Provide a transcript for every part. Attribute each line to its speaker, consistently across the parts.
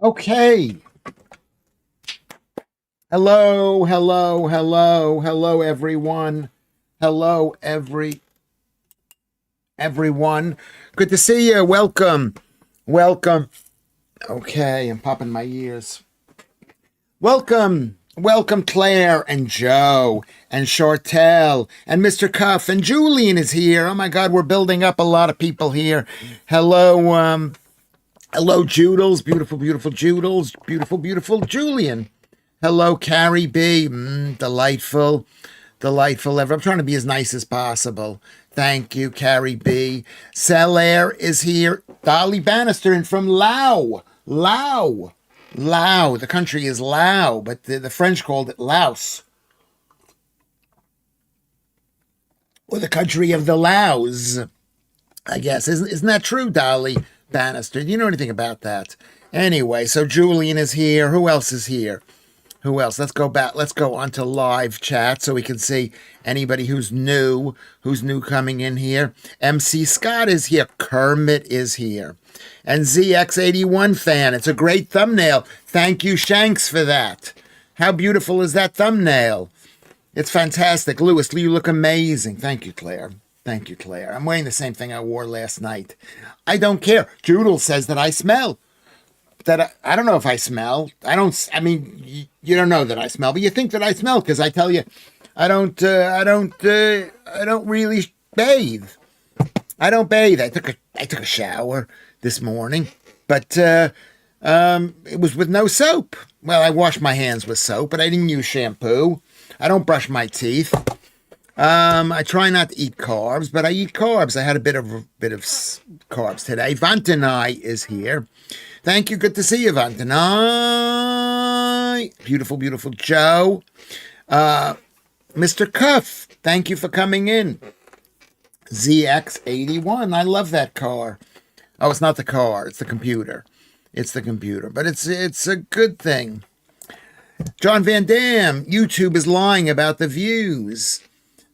Speaker 1: Okay. Hello, everyone. Hello, everyone. Good to see you. Welcome. Okay, I'm popping my ears. Welcome, Claire and Joe and Shortell and Mr. Cuff and Julian is here. Oh my God, we're building up a lot of people here. Hello, Joodles, beautiful Joodles, beautiful Julian. Hello, Carrie B. Delightful. I'm trying to be as nice as possible. Thank you, Carrie B. Celaire is here. Dolly Bannister and from Laos. The country is Laos, but the French called it Laos. Or the country of the Laos, I guess. Isn't that true, Dolly Bannister? Do you know anything about that? Anyway, so Julian is here. Who else is here? Who else? Let's go back. Let's go on to live chat so we can see anybody who's new coming in here. MC Scott is here. Kermit is here. And ZX81 fan. It's a great thumbnail. Thank you, Shanks, for that. How beautiful is that thumbnail? It's fantastic. Lewis, you look amazing. Thank you, Claire. I'm wearing the same thing I wore last night. I don't care. Joodle says that I smell. I don't know if I smell. I mean, you don't know that I smell, but you think that I smell because I tell you, I don't really bathe. I don't bathe. I took a shower this morning, but it was with no soap. Well, I washed my hands with soap, but I didn't use shampoo. I don't brush my teeth. I try not to eat carbs, but I eat carbs. I had a bit of carbs today. Vantanai is here. Thank you. Good to see you, Vantanai. Beautiful Joe. Mr. Cuff, thank you for coming in. ZX81. I love that car. Oh, it's not the car. It's the computer. But it's a good thing. John Van Dam, YouTube is lying about the views.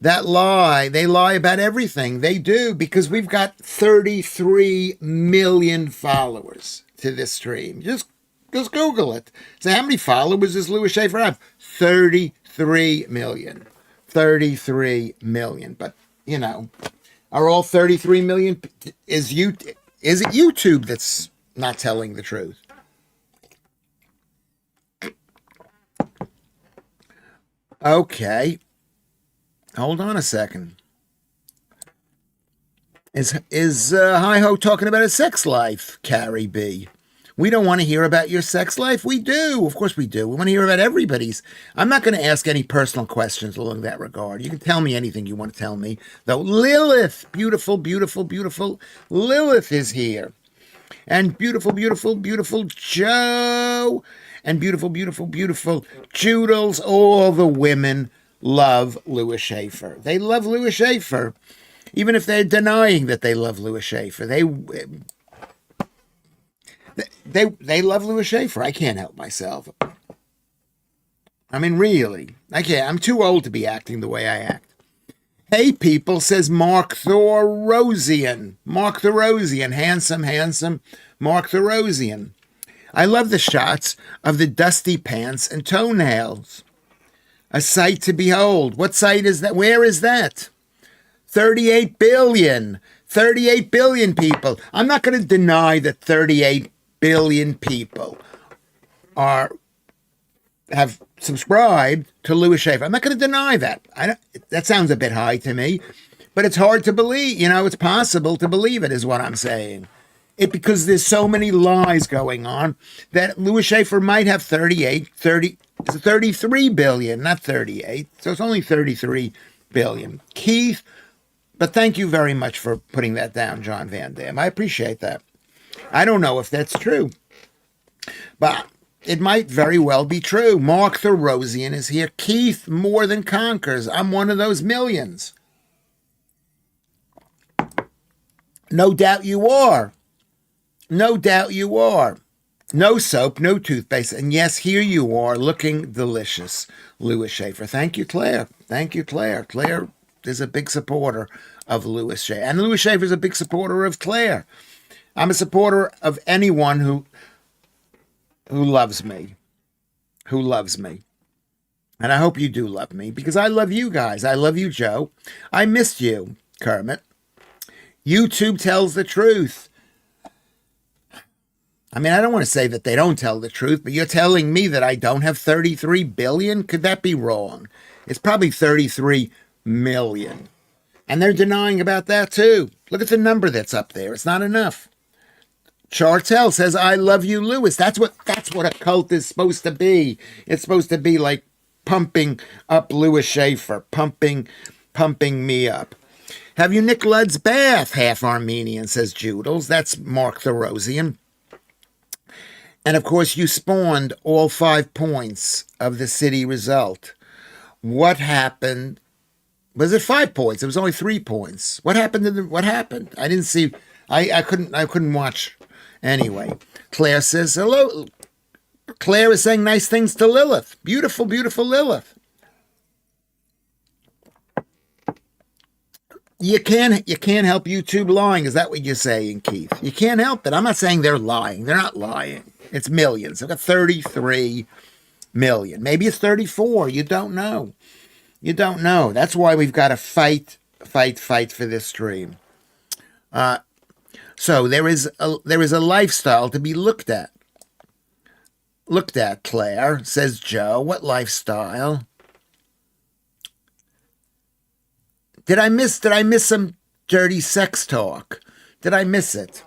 Speaker 1: They lie about everything. They do, because we've got 33 million followers to this stream. Just Google it. So how many followers does Lewis Schaffer have? 33 million. 33 million. But, are all 33 million, is it YouTube that's not telling the truth? Okay. Hold on a second. Is Hi-Ho talking about his sex life, Carrie B? We don't want to hear about your sex life. We do. Of course we do. We want to hear about everybody's. I'm not going to ask any personal questions along that regard. You can tell me anything you want to tell me. Though Lilith, beautiful Lilith is here. And beautiful Joe. And beautiful Joodles. All the women love Lewis Schaffer. They love Lewis Schaffer. Even if they're denying that they love Lewis Schaffer. They love Lewis Schaffer. I can't help myself. I mean, really. I can't. I'm too old to be acting the way I act. Hey, people, says Mark Thorosian. Handsome Mark Thorosian. I love the shots of the dusty pants and toenails. A sight to behold. What sight is that? Where is that? 38 billion. 38 billion people. I'm not going to deny that 38 billion people have subscribed to Lewis Schaffer. I'm not going to deny that. That sounds a bit high to me, but it's hard to believe. It's possible to believe it, is what I'm saying. Because there's so many lies going on that Lewis Schaffer might have 33 billion, not 38. So it's only 33 billion. Keith, but thank you very much for putting that down, John Van Dam. I appreciate that. I don't know if that's true, but it might very well be true. Mark Thorosian is here. Keith more than conquers. I'm one of those millions. No doubt you are. No soap, no toothpaste. And yes, here you are looking delicious, Lewis Schaffer. Thank you, Claire. Claire is a big supporter of Lewis Schaffer. And Lewis Schaffer is a big supporter of Claire. I'm a supporter of anyone who who loves me, who loves me. And I hope you do love me because I love you guys. I love you, Joe. I missed you, Kermit. YouTube tells the truth. I mean, I don't want to say that they don't tell the truth, but you're telling me that I don't have 33 billion? Could that be wrong? It's probably 33 million. And they're denying about that too. Look at the number that's up there. It's not enough. Chartel says, I love you, Lewis. That's what a cult is supposed to be. It's supposed to be like pumping up Lewis Schaffer, pumping me up. Have you Nick Ludd's bath? Half Armenian, says Judels. That's Mark Therosian. And of course, you spawned all 5 points of the city result. What happened? Was it 5 points? It was only 3 points. What happened? What happened? I didn't see. I couldn't watch. Anyway, Claire says hello. Claire is saying nice things to Lilith. Beautiful, beautiful Lilith. You can't help YouTube lying. Is that what you're saying, Keith? You can't help it. I'm not saying they're lying. They're not lying. It's millions. I've got 33 million. Maybe it's 34. You don't know. You don't know. That's why we've got to fight for this stream. So there is a lifestyle to be looked at. Looked at, Claire, says Joe. What lifestyle? Did I miss some dirty sex talk? Did I miss it?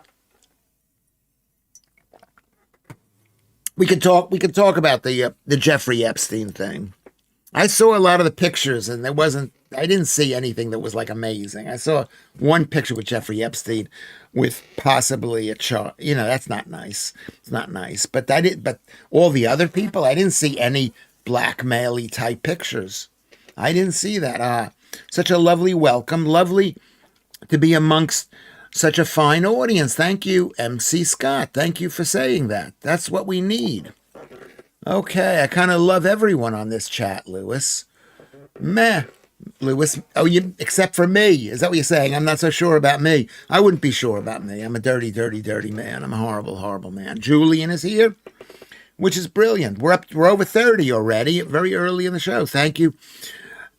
Speaker 1: We could talk about the Jeffrey Epstein thing. I saw a lot of the pictures and I didn't see anything that was like amazing. I saw one picture with Jeffrey Epstein with possibly a chart. You know, that's not nice. It's not nice. But all the other people, I didn't see any blackmail-y type pictures. I didn't see that. Such a lovely welcome. Lovely to be amongst such a fine audience. Thank you, MC Scott. Thank you for saying that. That's what we need. Okay, I kind of love everyone on this chat, Lewis. Meh. Lewis, except for me. Is that what you're saying? I'm not so sure about me. I wouldn't be sure about me. I'm a dirty, dirty, dirty man. I'm a horrible, horrible man. Julian is here, which is brilliant. We're over 30 already, very early in the show. Thank you.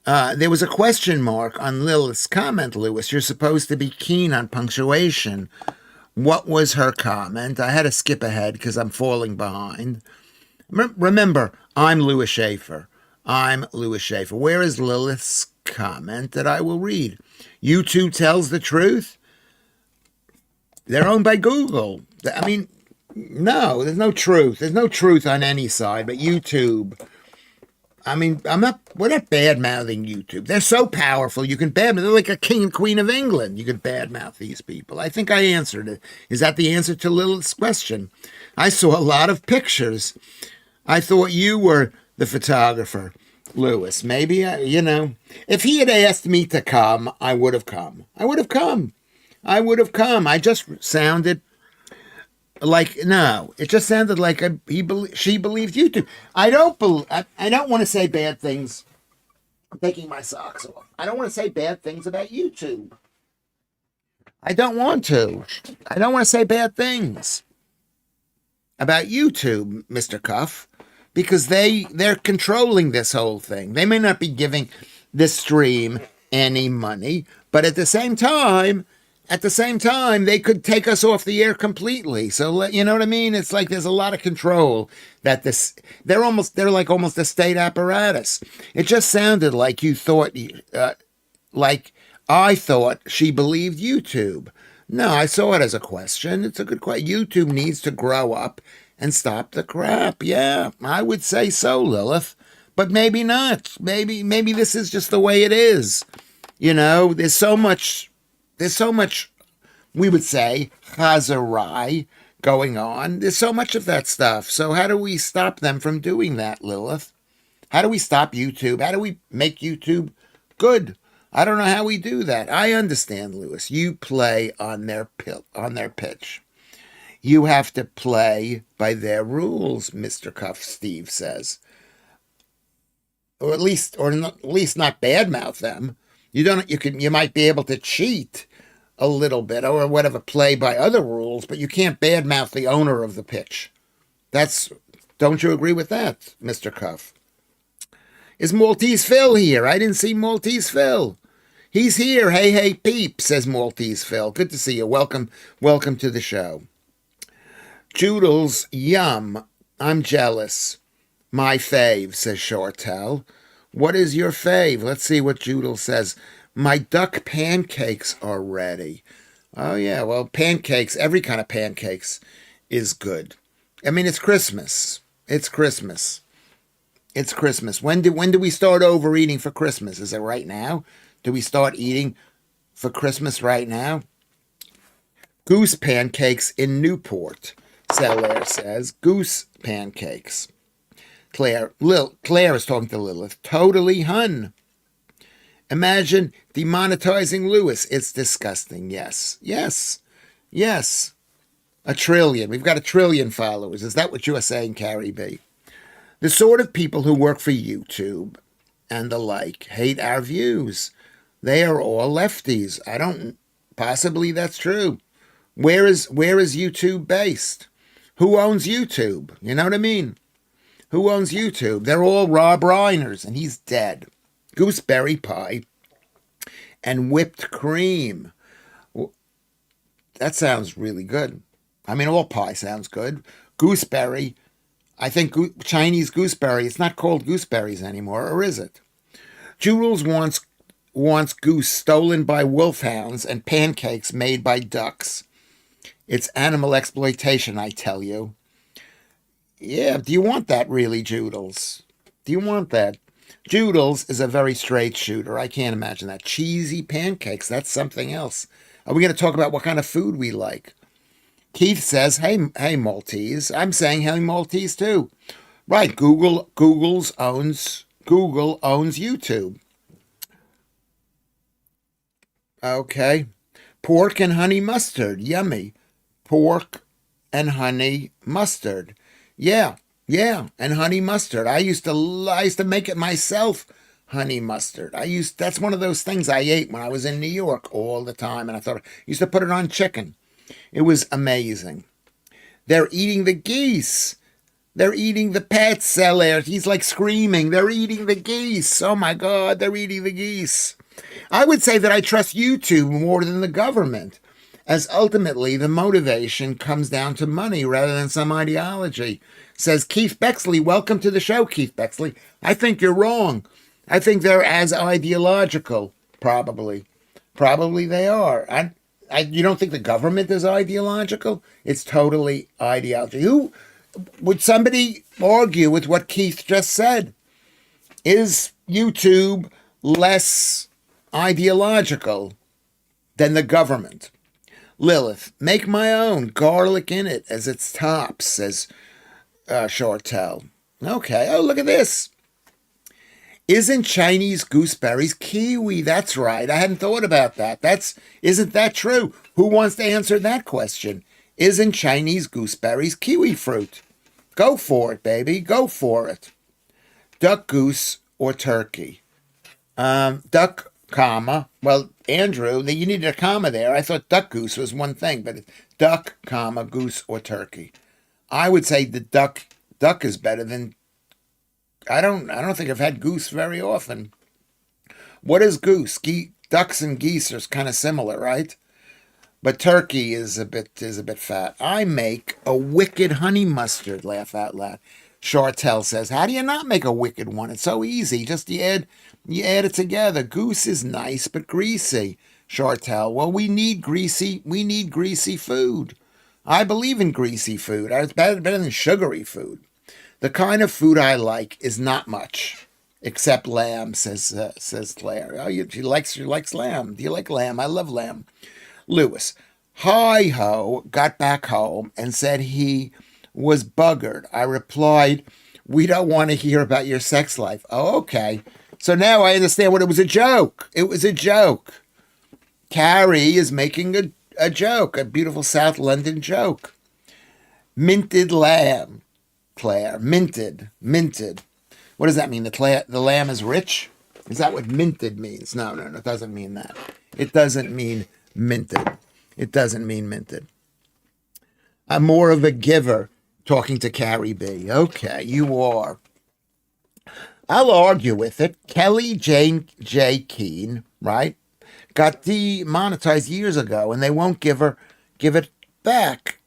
Speaker 1: There was a question mark on Lilith's comment, Lewis. You're supposed to be keen on punctuation. What was her comment? I had to skip ahead because I'm falling behind. Remember, I'm Lewis Schaffer. I'm Lewis Schaffer. Where is Lilith's comment that I will read? YouTube tells the truth. They're owned by Google. I mean, no, there's no truth. There's no truth on any side, but YouTube. I mean, we're not bad-mouthing YouTube. They're so powerful, you can badmouth. They're like a king and queen of England. You can badmouth these people. I think I answered it. Is that the answer to Lilith's question? I saw a lot of pictures. I thought you were the photographer, Lewis. Maybe, if he had asked me to come, I would have come. I would have come. I just sounded like, no, it just sounded like she believed YouTube. I don't want to say bad things. I'm taking my socks off. I don't want to say bad things about YouTube. I don't want to say bad things about YouTube, Mr. Cuff, because they're controlling this whole thing. They may not be giving this stream any money, but at the same time, they could take us off the air completely. So, you know what I mean? It's like there's a lot of control that they're like almost a state apparatus. It just sounded like you thought, like I thought she believed YouTube. No, I saw it as a question. It's a good question. YouTube needs to grow up and stop the crap. Yeah, I would say so, Lilith. But maybe not. Maybe this is just the way it is. There's so much, we would say, chazarai going on. There's so much of that stuff. So how do we stop them from doing that, Lilith? How do we stop YouTube? How do we make YouTube good? I don't know how we do that. I understand, Lewis. You play on their pitch. You have to play by their rules, Mr. Cuff Steve says. Or at least not badmouth them. You might be able to cheat a little bit or whatever, play by other rules, but you can't badmouth the owner of the pitch. That's Don't you agree with that, Mr. Cuff? Is Maltese Phil here? I didn't see Maltese Phil. He's here. Hey, hey, peep, says Maltese Phil. Good to see you. Welcome to the show. Joodles, yum. I'm jealous. My fave, says Shortell. What is your fave? Let's see what Joodle says. My duck pancakes are ready. Oh, yeah, well, pancakes, every kind of pancakes is good. I mean, it's Christmas. It's Christmas. It's Christmas. When do we start overeating for Christmas? Is it right now? Do we start eating for Christmas right now? Goose pancakes in Newport, Cellaire says. Goose pancakes. Claire is talking to Lilith. Totally, hun. Imagine demonetizing Lewis. It's disgusting. Yes. A trillion. We've got 1 trillion followers. Is that what you are saying, Carrie B? The sort of people who work for YouTube and the like hate our views. They are all lefties. Possibly that's true. Where is YouTube based? Who owns YouTube? You know what I mean? Who owns YouTube? They're all Rob Reiners, and he's dead. Gooseberry pie and whipped cream. That sounds really good. I mean, all pie sounds good. Gooseberry. I think Chinese gooseberry. It's not called gooseberries anymore, or is it? Joodles wants goose stolen by wolfhounds and pancakes made by ducks. It's animal exploitation, I tell you. Yeah, do you want that really, Joodles? Do you want that? Joodles is a very straight shooter. I can't imagine that. Cheesy pancakes, that's something else. Are we going to talk about what kind of food we like? Keith says, hey, Maltese. I'm saying hey, Maltese, too. Right, Google owns YouTube. Okay. Pork and honey mustard. Yummy. Pork and honey mustard. Yeah, and honey mustard. I used to make it myself, honey mustard. That's one of those things I ate when I was in New York all the time, and I used to put it on chicken. It was amazing. They're eating the geese. They're eating the pets, Cellaire. He's like screaming. They're eating the geese. Oh my God, they're eating the geese. I would say that I trust YouTube more than the government, as ultimately the motivation comes down to money rather than some ideology. Says Keith Bexley. Welcome to the show, Keith Bexley. I think you're wrong. I think they're as ideological, probably. Probably they are. You don't think the government is ideological? It's totally ideology. Who would somebody argue with what Keith just said? Is YouTube less ideological than the government? Lilith, make my own, garlic in it as its tops, says Shortell. Okay, oh, look at this. Isn't Chinese gooseberries kiwi? That's right. I hadn't thought about that. Isn't that true? Who wants to answer that question? Isn't Chinese gooseberries kiwi fruit? Go for it, baby. Go for it. Duck, goose, or turkey? Duck, comma. Well, Andrew, you needed a comma there. I thought duck, goose was one thing, but it's duck, comma, goose, or turkey. I would say the duck is better than. I don't think I've had goose very often. What is goose? Ducks and geese are kind of similar, right? But turkey is a bit fat. I make a wicked honey mustard. Laugh out loud. Shortell says, "How do you not make a wicked one? It's so easy. Just you add it together. Goose is nice but greasy." Shortell, well, we need greasy food. I believe in greasy food. It's better than sugary food. The kind of food I like is not much, except lamb, says Claire. Oh, she likes lamb. Do you like lamb? I love lamb. Lewis, hi-ho, got back home and said he was buggered. I replied, we don't want to hear about your sex life. Oh, okay. So now I understand what it was a joke. It was a joke. Carrie is making a joke, a beautiful South London joke. Minted lamb. Claire, minted. What does that mean? The lamb is rich? Is that what minted means? No, it doesn't mean that. It doesn't mean minted. I'm more of a giver Talking to Carrie B. Okay, you are. I'll argue with it. Kelly Jane J. Keene, right? Got demonetized years ago, and they won't give it back.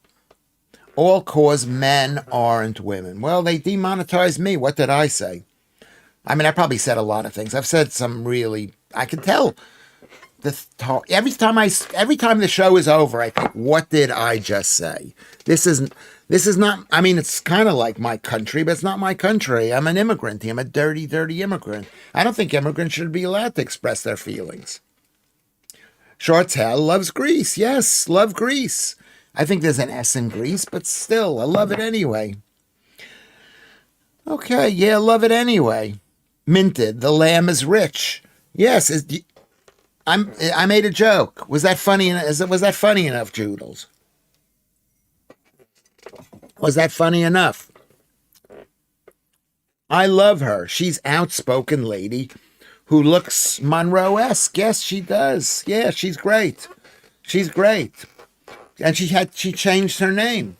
Speaker 1: All cause men aren't women. Well, they demonetized me. What did I say? I mean, I probably said a lot of things. I've said some really. I can tell. Every time the show is over, I think, what did I just say? This is not. I mean, it's kind of like my country, but it's not my country. I'm an immigrant. I'm a dirty, dirty immigrant. I don't think immigrants should be allowed to express their feelings. Shortell loves Greece. Yes, love Greece. I think there's an S in Greece, but still, I love it anyway. Okay, yeah, love it anyway. Minted, the lamb is rich. Yes, I made a joke. Was that funny? Was that funny enough, Joodles? Was that funny enough? I love her. She's outspoken lady who looks Monroe-esque. Yes, she does. Yeah, she's great. She's great. And she changed her name.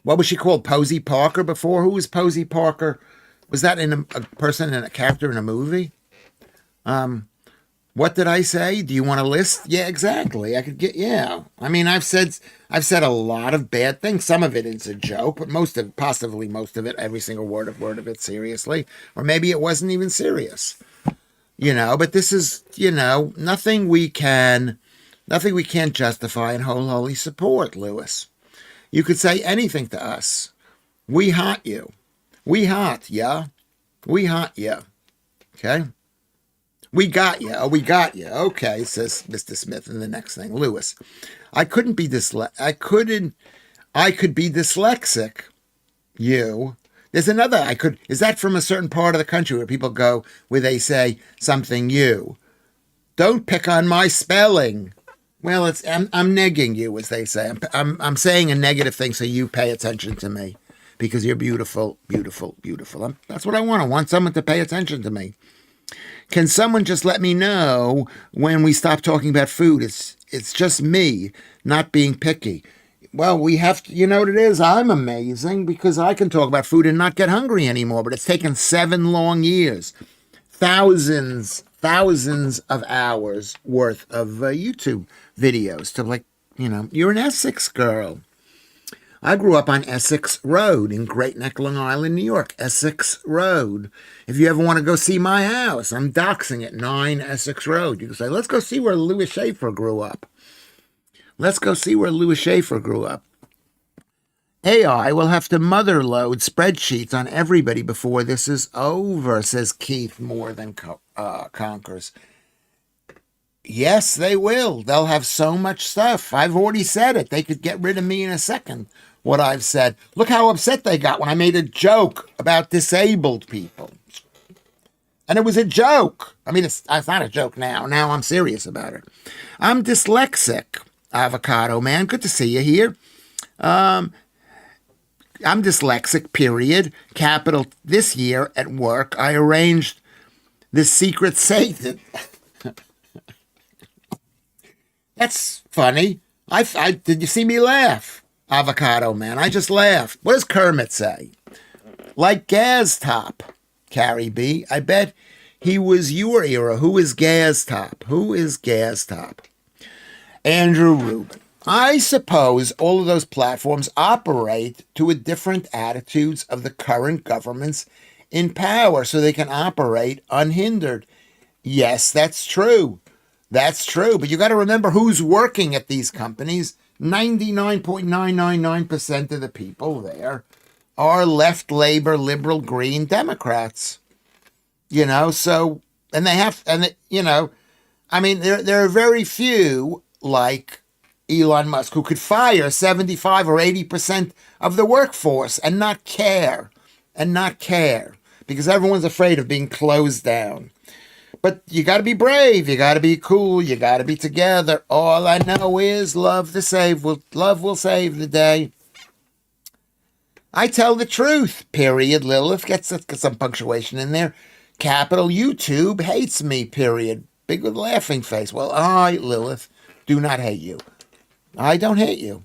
Speaker 1: What was she called? Posey Parker before? Who was Posey Parker? Was that in a person in a character in a movie? What did I say? Do you want a list? Yeah, exactly. I could get. Yeah. I mean, I've said a lot of bad things. Some of it is a joke, but possibly most of it, every single word of it, seriously, or maybe it wasn't even serious. But this is, nothing we can't justify and wholly support, Lewis. You could say anything to us. We hot you. We hot, yeah. We hot you. Okay? We got you. Oh, we got you. Okay, says Mr. Smith. And the next thing, Lewis. I could be dyslexic. You. There's another. Is that from a certain part of the country where people go, where they say something you? Don't pick on my spelling. Well, I'm negging you, as they say. I'm saying a negative thing so you pay attention to me because you're beautiful, beautiful, beautiful. That's what I want. I want someone to pay attention to me. Can someone just let me know when we stop talking about food? It's just me not being picky. Well, we have to, you know what it is? I'm amazing because I can talk about food and not get hungry anymore, but it's taken 7 long years. Thousands of hours worth of YouTube videos to you're an Essex girl. I grew up on Essex Road in Great Neck, Long Island, New York. Essex Road. If you ever want to go see my house, I'm doxing it, 9 Essex Road. You can say, let's go see where Lewis Schaffer grew up. Let's go see where Lewis Schaffer grew up. AI will have to mother load spreadsheets on everybody before this is over, says Keith More Than Conquers. Yes, they will. They'll have so much stuff. I've already said it. They could get rid of me in a second. What I've said. Look how upset they got when I made a joke about disabled people. And it was a joke. I mean, it's not a joke now. Now I'm serious about it. I'm dyslexic, Avocado Man. Good to see you here. I'm dyslexic, period. Capital. This year at work, I arranged the secret Satan. That's funny. Did you see me laugh, Avocado Man? I just laughed. What does Kermit say? Like Gaz Top, Carrie B. I bet he was your era. Who is Gaz Top? Who is Gaz Top? Andrew Rubin. I suppose all of those platforms operate to a different attitudes of the current governments in power so they can operate unhindered. Yes, that's true. That's true, but you got to remember who's working at these companies. 99.999% of the people there are left, labor, liberal, green Democrats. So, and they have, I mean, there are very few like Elon Musk who could fire 75 or 80% of the workforce and not care, because everyone's afraid of being closed down. But you got to be brave. You got to be cool. You got to be together. All I know is love will save the day. I tell the truth, period. Lilith gets some punctuation in there. Capital YouTube hates me, period. Big with laughing face. Well, I, Lilith, do not hate you. I don't hate you.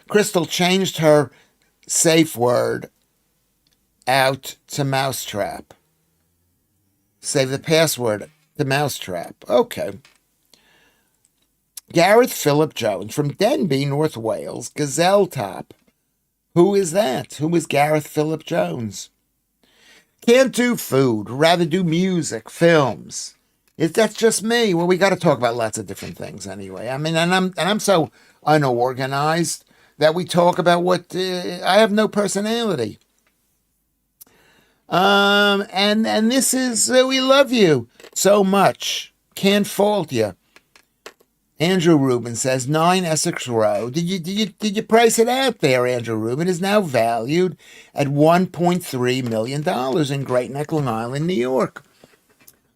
Speaker 1: Crystal changed her safe word out to mousetrap. Save the password to mousetrap. Okay. Gareth Philip Jones from Denbigh, North Wales, Gazelle Top. Who is that? Who is Gareth Philip Jones? Can't do food, rather do music, films. That's just me. Well, we got to talk about lots of different things anyway. I mean, and I'm so unorganized that we talk about what I have no personality. And this is we love you so much. Can't fault you. Andrew Rubin says 9 Essex Road. Did you price it out there? Andrew Rubin is now valued at $1.3 million in Great Neck, Long Island, New York.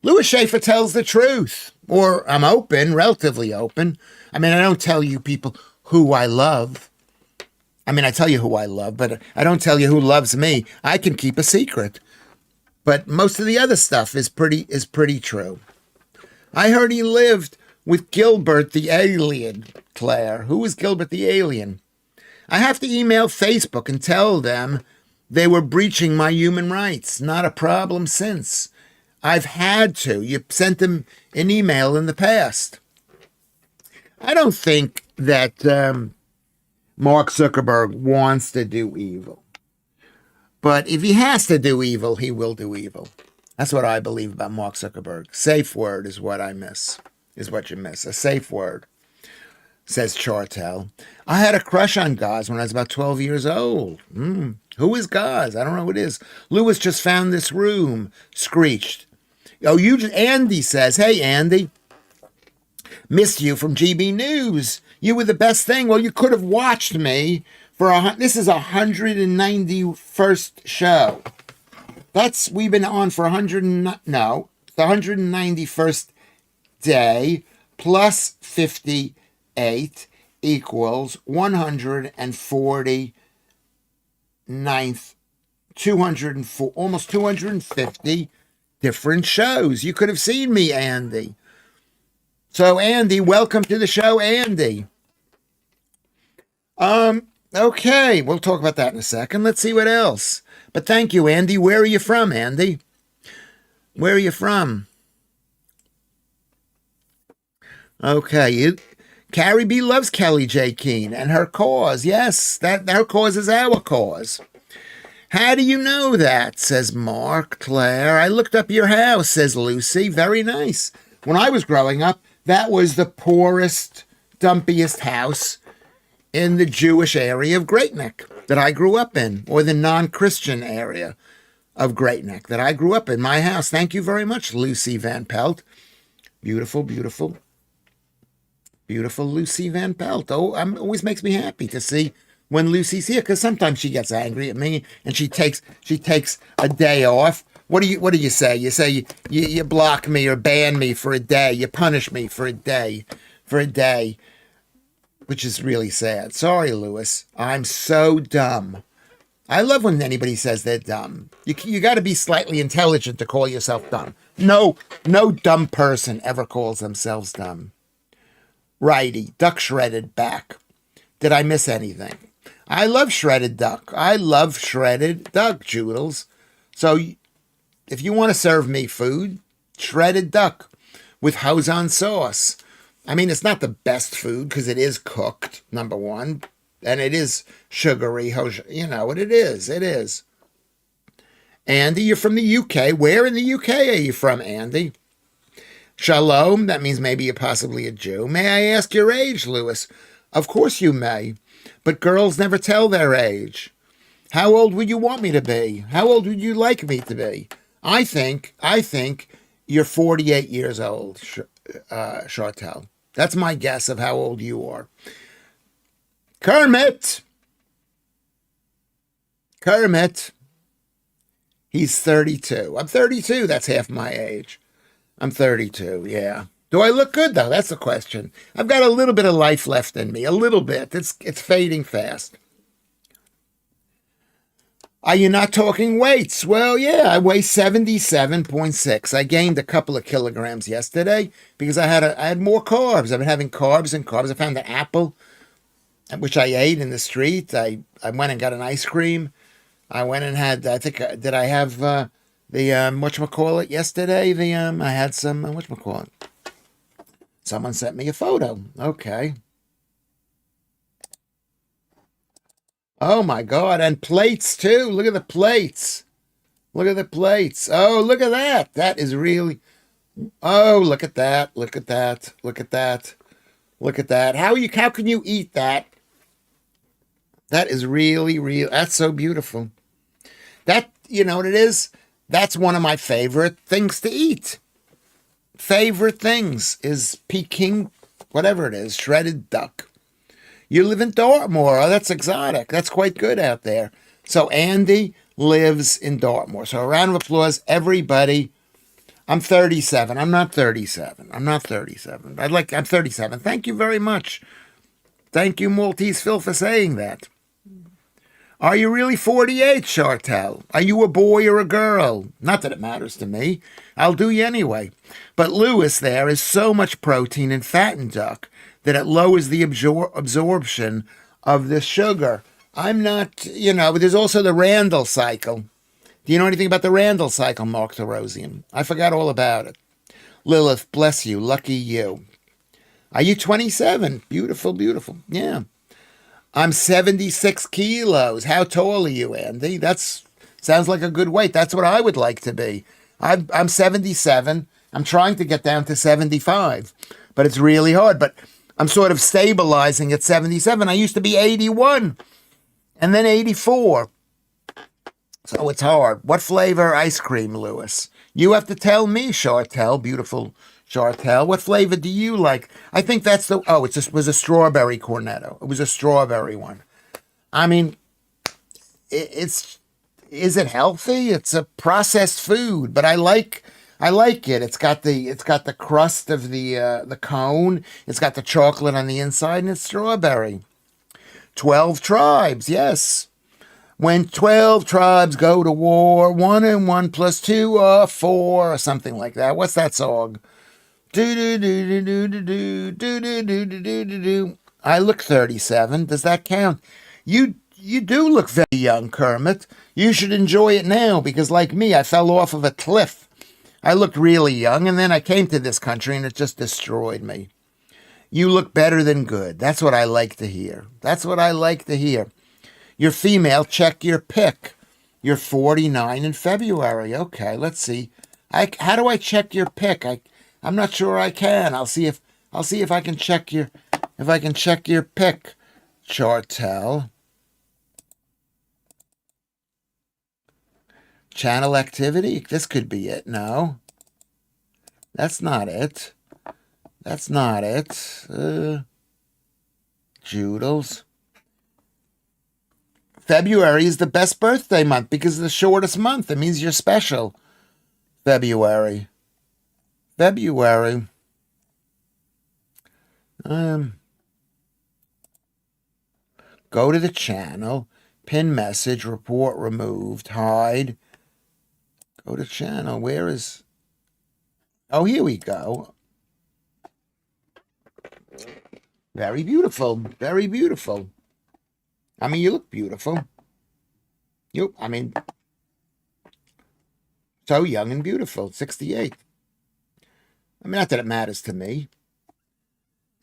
Speaker 1: Lewis Schaffer tells the truth, or I'm open, relatively open. I mean, I don't tell you people who I love. I mean, I tell you who I love, but I don't tell you who loves me. I can keep a secret, but most of the other stuff is pretty true. I heard he lived with Gilbert the alien, Claire. Who is Gilbert the alien? I have to email Facebook and tell them they were breaching my human rights. Not a problem since. I've had to. You sent them an email in the past. I don't think that Mark Zuckerberg wants to do evil. But if he has to do evil, he will do evil. That's what I believe about Mark Zuckerberg. Safe word is what I miss. Is what you miss. A safe word, says Chartel. I had a crush on Gaz when I was about 12 years old. Who is Gaz? I don't know who it is. Lewis just found this room. Screeched. Oh, Andy says, hey, Andy. Missed you from GB News. You were the best thing. Well, you could have watched me for this is 191st show. We've been on for the 191st day plus 58 equals 149th, 204, almost 250 different shows. You could have seen me, Andy. So, Andy, welcome to the show, Andy. Okay, we'll talk about that in a second. Let's see what else. But thank you, Andy. Where are you from, Andy? Where are you from? Okay, Carrie B loves Kelly J. Keene and her cause. Yes, that her cause is our cause. How do you know that? Says Mark. Claire, I looked up your house, says Lucy. Very nice. When I was growing up, that was the poorest, dumpiest house in the Jewish area of Great Neck that I grew up in, or the non-Christian area of Great Neck that I grew up in. My house. Thank you very much, Lucy Van Pelt. Beautiful, beautiful. Beautiful Lucy Van Pelt. Oh, always makes me happy to see when Lucy's here, because sometimes she gets angry at me and she takes a day off. What do you say? You say you block me or ban me for a day. You punish me for a day, which is really sad. Sorry, Lewis. I'm so dumb. I love when anybody says they're dumb. You got to be slightly intelligent to call yourself dumb. No dumb person ever calls themselves dumb. Righty, duck shredded back. Did I miss anything? I love shredded duck. I love shredded duck, Joodles. So if you want to serve me food, shredded duck with hoisin sauce. I mean, it's not the best food because it is cooked, number one, and it is sugary. You know what it is. It is. Andy, you're from the UK. Where in the UK are you from, Andy? Shalom, that means maybe you're possibly a Jew. May I ask your age, Lewis? Of course you may, but girls never tell their age. How old would you want me to be? How old would you like me to be? I think you're 48 years old, Chartel. That's my guess of how old you are. Kermit! He's 32. I'm 32. That's half my age. I'm 32, yeah. Do I look good, though? That's the question. I've got a little bit of life left in me. A little bit. It's fading fast. Are you not talking weights? Well, yeah, I weigh 77.6. I gained a couple of kilograms yesterday because I had more carbs. I've been having carbs and carbs. I found an apple which I ate in the street. I went and got an ice cream. I went and had, I think, did I have the, whatchamacallit yesterday? I had some, whatchamacallit? Someone sent me a photo. Okay. Oh my God. And plates too. Look at the plates. Look at the plates. Oh, look at that. That is really, oh, look at that. Look at that. Look at that. Look at that. How can you eat that? That is really, real. That's so beautiful. That, you know what it is? That's one of my favorite things to eat. Favorite things is Peking, whatever it is, shredded duck. You live in Dartmoor. Oh, that's exotic. That's quite good out there. So Andy lives in Dartmoor. So a round of applause, everybody. I'm 37. I'm not 37. I'm not 37. I'm 37. Thank you very much. Thank you, Maltese Phil, for saying that. Are you really 48, Chartel? Are you a boy or a girl? Not that it matters to me. I'll do you anyway. But Lewis, there is so much protein and fat in duck that it lowers the absorption of the sugar. I'm not, there's also the Randall cycle. Do you know anything about the Randall cycle, Mark Therosian? I forgot all about it. Lilith, bless you. Lucky you. Are you 27? Beautiful, beautiful. Yeah. I'm 76 kilos. How tall are you, Andy? That sounds like a good weight. That's what I would like to be. I'm 77. I'm trying to get down to 75, but it's really hard. But I'm sort of stabilizing at 77. I used to be 81 and then 84. So it's hard. What flavor ice cream, Lewis? You have to tell me, Chartel, beautiful Chartel. What flavor do you like? I think that's it was a strawberry cornetto. It was a strawberry one. I mean, is it healthy? It's a processed food, but I like it. It's got the crust of the cone. It's got the chocolate on the inside, and it's strawberry. 12 tribes, yes. When 12 tribes go to war, 1 and 1 plus 2 are 4, or something like that. What's that song? Do do do do do do do do do do do do do. I look 37. Does that count? You do look very young, Kermit. You should enjoy it now because, like me, I fell off of a cliff. I looked really young, and then I came to this country, and it just destroyed me. You look better than good. That's what I like to hear. That's what I like to hear. You're female. Check your pick. You're 49 in February. Okay, let's see. How do I check your pick? I'm not sure I can. I'll see if I can check your pick, Chartel. Channel activity. This could be it. No, that's not it. That's not it. Joodles. February is the best birthday month because it's the shortest month. It means you're special. February. Go to the channel, pin message, report removed, hide. Go to channel. Where is? Oh, here we go. Very beautiful. Very beautiful. I mean, you look beautiful. So young and beautiful. 68. I mean, not that it matters to me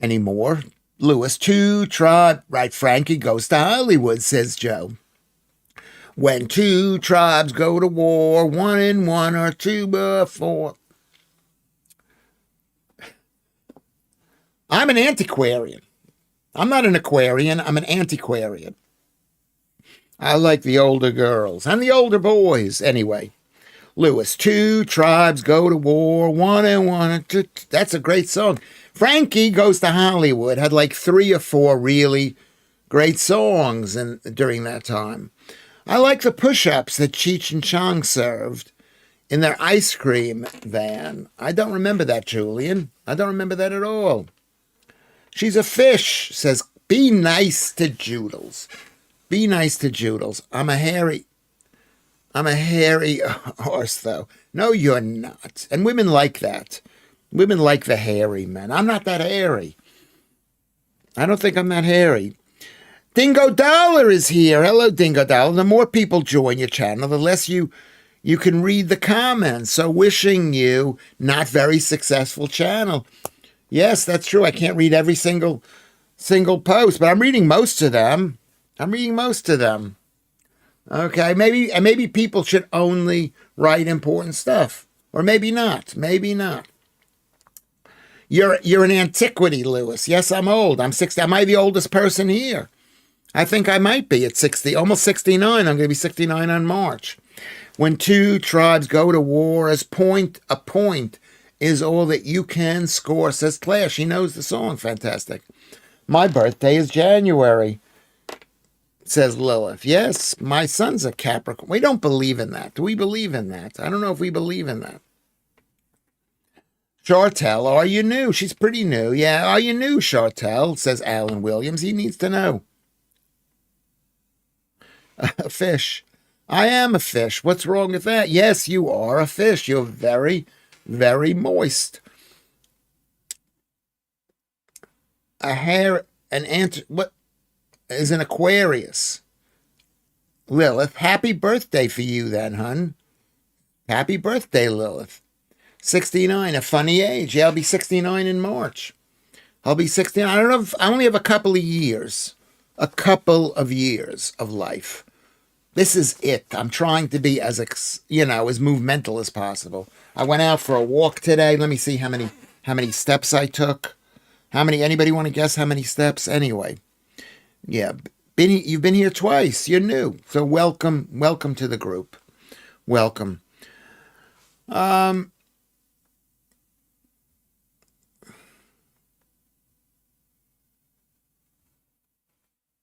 Speaker 1: anymore. Lewis, 2 tribe. Right, Frankie goes to Hollywood, says Joe. When 2 tribes go to war, 1 and 1 or 2 or 4. I'm an antiquarian. I'm not an aquarian. I'm an antiquarian. I like the older girls and the older boys. Anyway, Lewis, 2 tribes go to war, 1 and 1 and 2. That's a great song. Frankie Goes to Hollywood had like 3 or 4 really great songs during that time. I like the push-ups that Cheech and Chong served in their ice cream van. I don't remember that, Julian. I don't remember that at all. She's a fish, says, be nice to Joodles. Be nice to Joodles. I'm a hairy horse, though. No, you're not. And women like that. Women like the hairy men. I'm not that hairy. I don't think I'm that hairy. Dingo Dollar is here. Hello, Dingo Dollar. The more people join your channel, the less you can read the comments. So wishing you not very successful channel. Yes, that's true. I can't read every single post, but I'm reading most of them. Okay, maybe people should only write important stuff, or maybe not. You're an antiquity, Lewis. Yes, I'm old. I'm 60. Am I the oldest person here? I think I might be at 60, almost 69. I'm going to be 69 on March. When two tribes go to war, a point is all that you can score, says Claire. She knows the song. Fantastic. My birthday is January, says Lilith. Yes, my son's a Capricorn. We don't believe in that. Do we believe in that? I don't know if we believe in that. Chartel, are you new? She's pretty new. Yeah, are you new, Chartel, says Alan Williams. He needs to know. A fish. I am a fish. What's wrong with that? Yes, you are a fish. You're very, very moist. What is an Aquarius? Lilith, happy birthday for you then, hun. Happy birthday, Lilith. 69, a funny age. Yeah, I'll be 69 in March. I'll be 69. I don't know if I only have a couple of years of life. This is it. I'm trying to be as movemental as possible. I went out for a walk today. Let me see how many steps I took. Anybody want to guess how many steps? Anyway, yeah, you've been here twice. You're new. So welcome to the group. Welcome.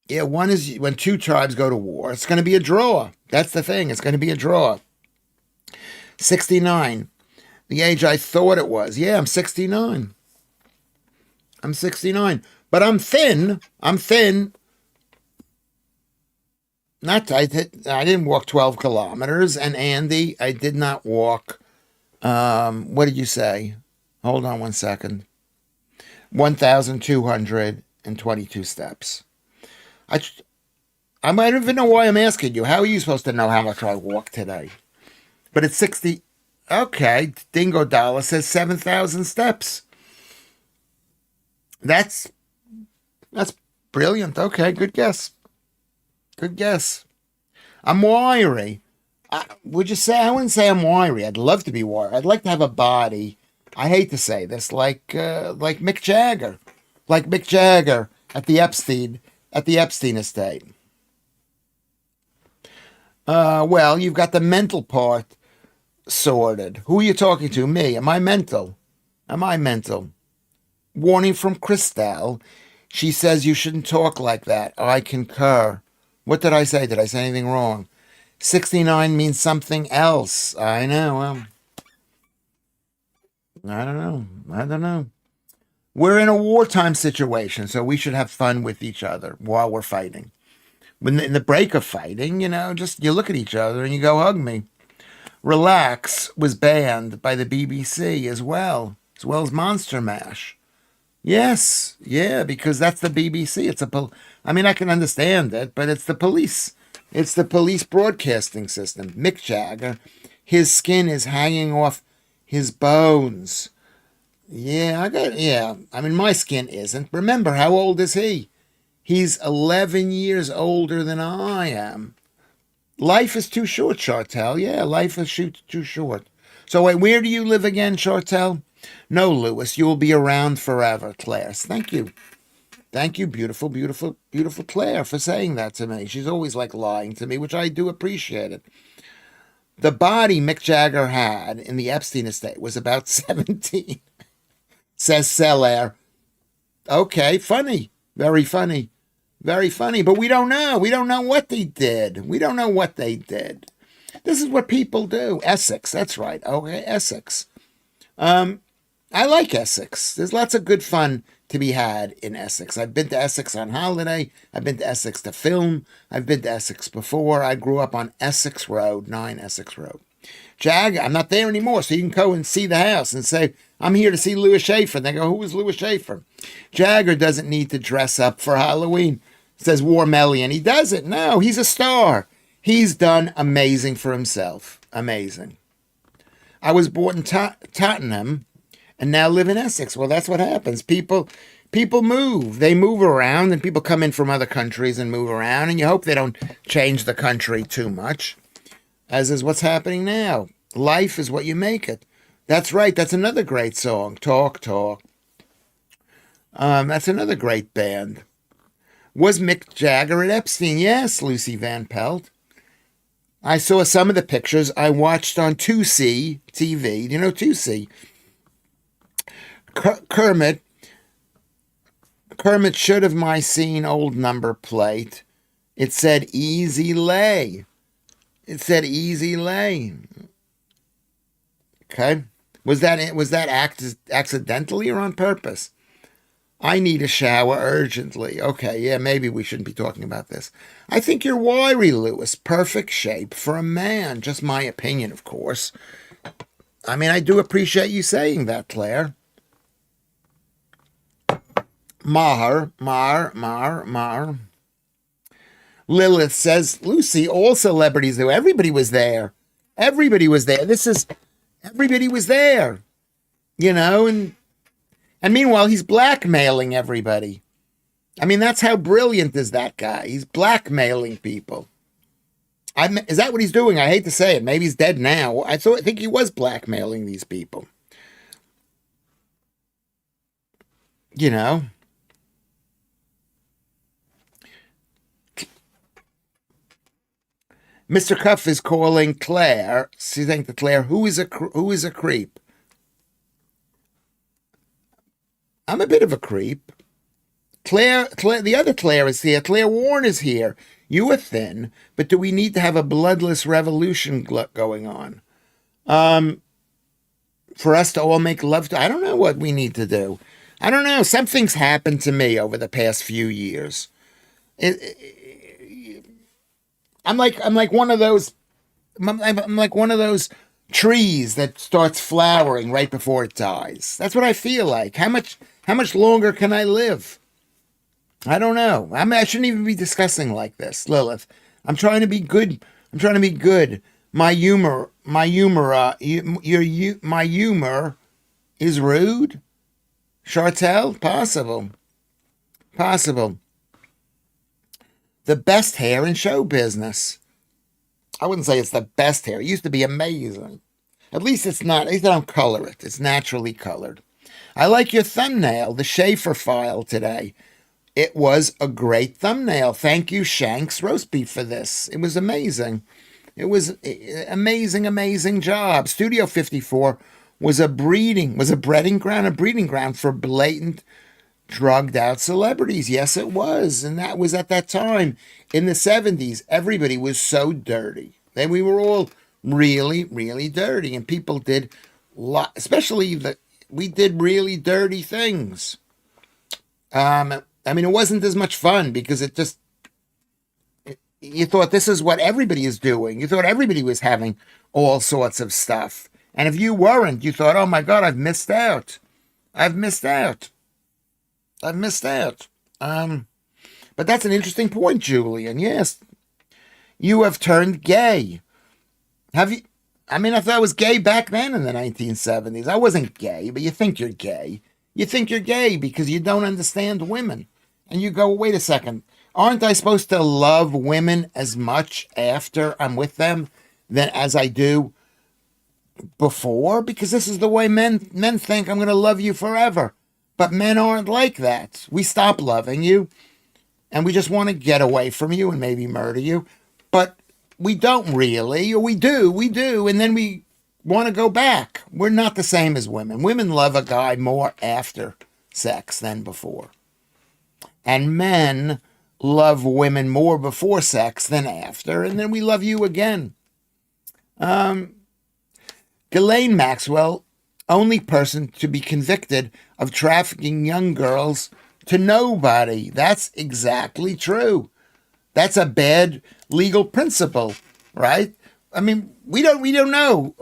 Speaker 1: Yeah, one is when two tribes go to war. It's going to be a draw. That's the thing. It's going to be a draw. 69, the age I thought it was. Yeah, I'm 69. But I'm thin. I didn't walk 12 kilometers. And Andy, I did not walk. What did you say? Hold on one second. 1,222 steps. I might even know why I'm asking you. How are you supposed to know how much I walked today? But it's 60. Okay, Dingo Dollar says 7,000 steps. That's brilliant. Okay, good guess. I'm wiry. Would you say? I wouldn't say I'm wiry. I'd love to be wiry. I'd like to have a body. I hate to say this, like Mick Jagger, at the Epstein estate. Well, you've got the mental part sorted. Who are you talking to? Me? Am I mental? Warning from Christelle. She says you shouldn't talk like that. I concur. What did I say? Did I say anything wrong? 69 means something else. I know. I don't know. We're in a wartime situation, so we should have fun with each other while we're fighting. When in the break of fighting, just you look at each other and you go, hug me. Relax was banned by the BBC as well as Monster Mash. Yes, yeah, because that's the BBC. I can understand it, but it's the police. It's the police broadcasting system. Mick Jagger, his skin is hanging off his bones. Yeah, my skin isn't. Remember, how old is he? He's 11 years older than I am. Life is too short, Chartel. Yeah, life is too short. So wait, where do you live again, Chartel? No, Lewis, you will be around forever, Claire. Thank you. Thank you, beautiful, beautiful, beautiful Claire, for saying that to me. She's always lying to me, which I do appreciate it. The body Mick Jagger had in the Epstein estate was about 17, says Cellaire. Okay, funny. Very funny. Very funny. But we don't know. We don't know what they did. This is what people do. Essex, that's right. Okay, Essex. I like Essex. There's lots of good fun to be had in Essex. I've been to Essex on holiday. I've been to Essex to film. I've been to Essex before. I grew up on Essex Road, 9 Essex Road. Jag, I'm not there anymore, so you can go and see the house and say, I'm here to see Lewis Schaffer. And they go, who is Lewis Schaffer? Jagger doesn't need to dress up for Halloween, says War Melly, and he does it. No, he's a star. He's done amazing for himself. Amazing. I was born in Tottenham and now live in Essex. Well, that's what happens. People move. They move around, and people come in from other countries and move around, and you hope they don't change the country too much, as is what's happening now. Life is what you make it. That's right. That's another great song. Talk, talk. That's another great band. Was Mick Jagger at Epstein? Yes, Lucy Van Pelt. I saw some of the pictures I watched on 2C TV. You know 2C? Kermit should have my seen old number plate. It said Easy Lay. It said Easy Lay. Okay. Was that accidentally or on purpose? I need a shower urgently. Okay, yeah, maybe we shouldn't be talking about this. I think you're wiry, Lewis. Perfect shape for a man. Just my opinion, of course. I mean, I do appreciate you saying that, Claire. Mar. Lilith says, Lucy, all celebrities do. Everybody was there. Everybody was there. Everybody was there. You know, and meanwhile, he's blackmailing everybody. I mean, that's how brilliant is that guy. He's blackmailing people. Is that what he's doing? I hate to say it. Maybe he's dead now. I think he was blackmailing these people. You know. Mr. Cuff is calling Claire. She's saying to Claire, who is a creep? I'm a bit of a creep. Claire, the other Claire is here. Claire Warren is here. You are thin, but do we need to have a bloodless revolution going on? For us to all make love to, I don't know what we need to do. I don't know. Something's happened to me over the past few years. I'm like one of those. I'm like one of those trees that starts flowering right before it dies. That's what I feel like. How much longer can I live? I don't know. I shouldn't even be discussing like this, Lilith. I'm trying to be good. My humor is rude. Chartel, possible. The best hair in show business. I wouldn't say it's the best hair. It used to be amazing. At least it's not. At least I don't color it. It's naturally colored. I like your thumbnail, the Schaffer file today. It was a great thumbnail. Thank you, Shanks Roast Beef, for this. It was amazing. It was amazing job. Studio 54 was a breeding ground for blatant, drugged out celebrities. Yes, it was. And that was at that time in the 70s. Everybody was so dirty. Then we were all really, really dirty. And people did we did really dirty things. I mean, it wasn't as much fun because you thought this is what everybody is doing. You thought everybody was having all sorts of stuff. And if you weren't, you thought, oh my God, I've missed out. But that's an interesting point, Julian. Yes. You have turned gay. Have you? I mean, I thought I was gay back then in the 1970s. I wasn't gay, but you think you're gay. You think you're gay because you don't understand women. And you go, wait a second. Aren't I supposed to love women as much after I'm with them than as I do before? Because this is the way men think I'm going to love you forever. But men aren't like that. We stop loving you and we just want to get away from you and maybe murder you. But we don't really, or we do. And then we want to go back. We're not the same as women. Women love a guy more after sex than before. And men love women more before sex than after, and then we love you again. Ghislaine Maxwell, only person to be convicted of trafficking young girls to nobody. That's exactly true. That's a bad legal principle, right? I mean, we don't know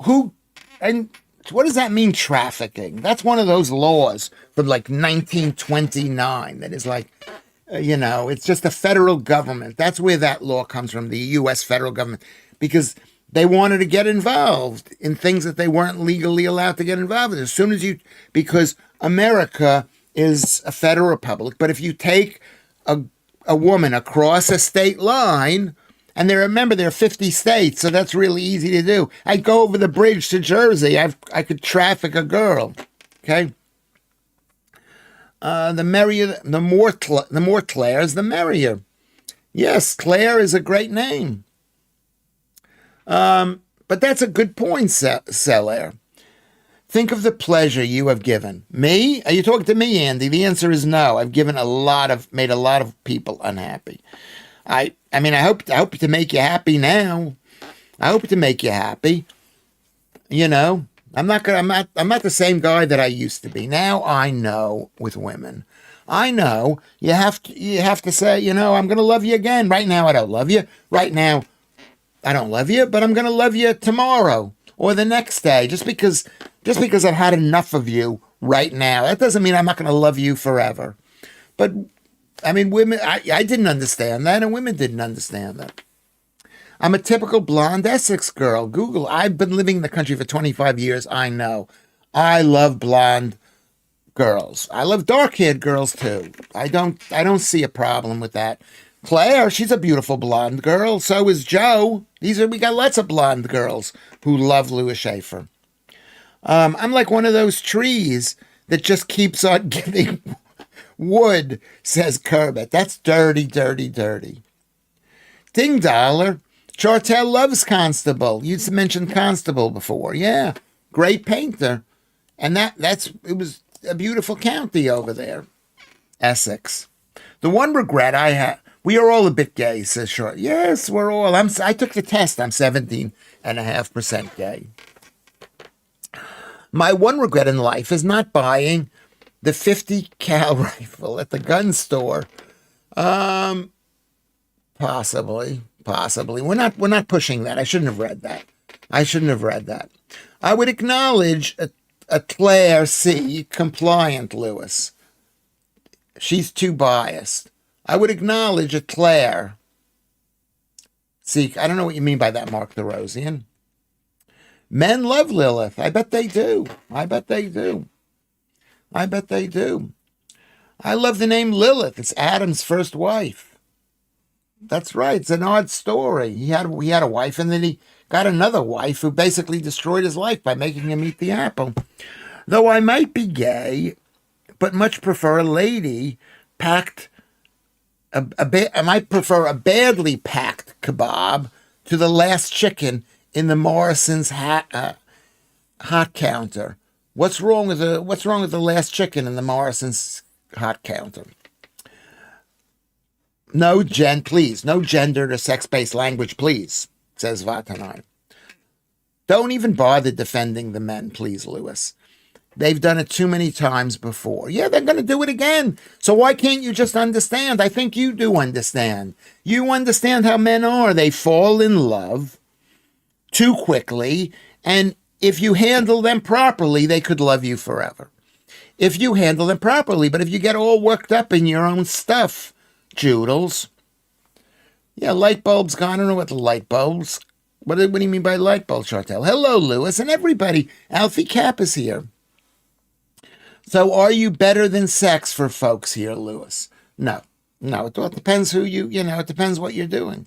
Speaker 1: who, and what does that mean, trafficking? That's one of those laws from like 1929 that is like, It's just the federal government. That's where that law comes from, the U.S. federal government, because they wanted to get involved in things that they weren't legally allowed to get involved in. Because America is a federal republic, but if you take a, a woman across a state line, and remember, there are 50 states, so that's really easy to do. I'd go over the bridge to Jersey. I could traffic a girl, okay? The merrier, the more Claires, the merrier. Yes, Claire is a great name. But that's a good point, Cellaire. Think of the pleasure you have given. Me? Are you talking to me, Andy? The answer is no. I've made a lot of people unhappy. I hope to make you happy now. I hope to make you happy. I'm not the same guy that I used to be. Now I know with women. I know you have to say, I'm going to love you again. Right now I don't love you. Right now I don't love you, but I'm going to love you tomorrow or the next day. Just because I've had enough of you right now, that doesn't mean I'm not going to love you forever. But women, I didn't understand that, and women didn't understand that. I'm a typical blonde Essex girl. Google. I've been living in the country for 25 years. I know. I love blonde girls. I love dark-haired girls too. I don't see a problem with that. Claire, she's a beautiful blonde girl. So is Joe. We got lots of blonde girls who love Lewis Schaffer. I'm like one of those trees that just keeps on giving wood, says Kermit. That's dirty, dirty, dirty. Ding Dollar. Chartel loves Constable. You mentioned Constable before. Yeah, great painter. And it was a beautiful county over there, Essex. The one regret I have, we are all a bit gay, says Short. Yes, we're all. I took the test. I'm 17.5% gay. My one regret in life is not buying the 50 cal rifle at the gun store. Possibly. We're not pushing that. I shouldn't have read that. I would acknowledge a Claire C. compliant, Lewis. She's too biased. I would acknowledge a Claire C. I don't know what you mean by that, Mark the Rosian. Men love Lilith. I bet they do. I love the name Lilith. It's Adam's first wife. That's right. It's an odd story. He had a wife, and then he got another wife who basically destroyed his life by making him eat the apple. Though I might be gay, but much prefer a lady packed. I might prefer a badly packed kebab to the last chicken in the Morrison's hot counter. What's wrong with the last chicken in the Morrison's hot counter? No gendered or sex-based language, please, says Vatanai. Don't even bother defending the men, please, Lewis. They've done it too many times before. Yeah, they're going to do it again. So why can't you just understand? I think you do understand. You understand how men are. They fall in love too quickly, and if you handle them properly, they could love you forever. If you handle them properly, but if you get all worked up in your own stuff, Joodles. Yeah, light bulbs gone. I don't know what the light bulbs. What do you mean by light bulb, Chartel? Hello, Lewis, and everybody. Alfie Cap is here. So are you better than sex for folks here, Lewis? No. It all depends it depends what you're doing.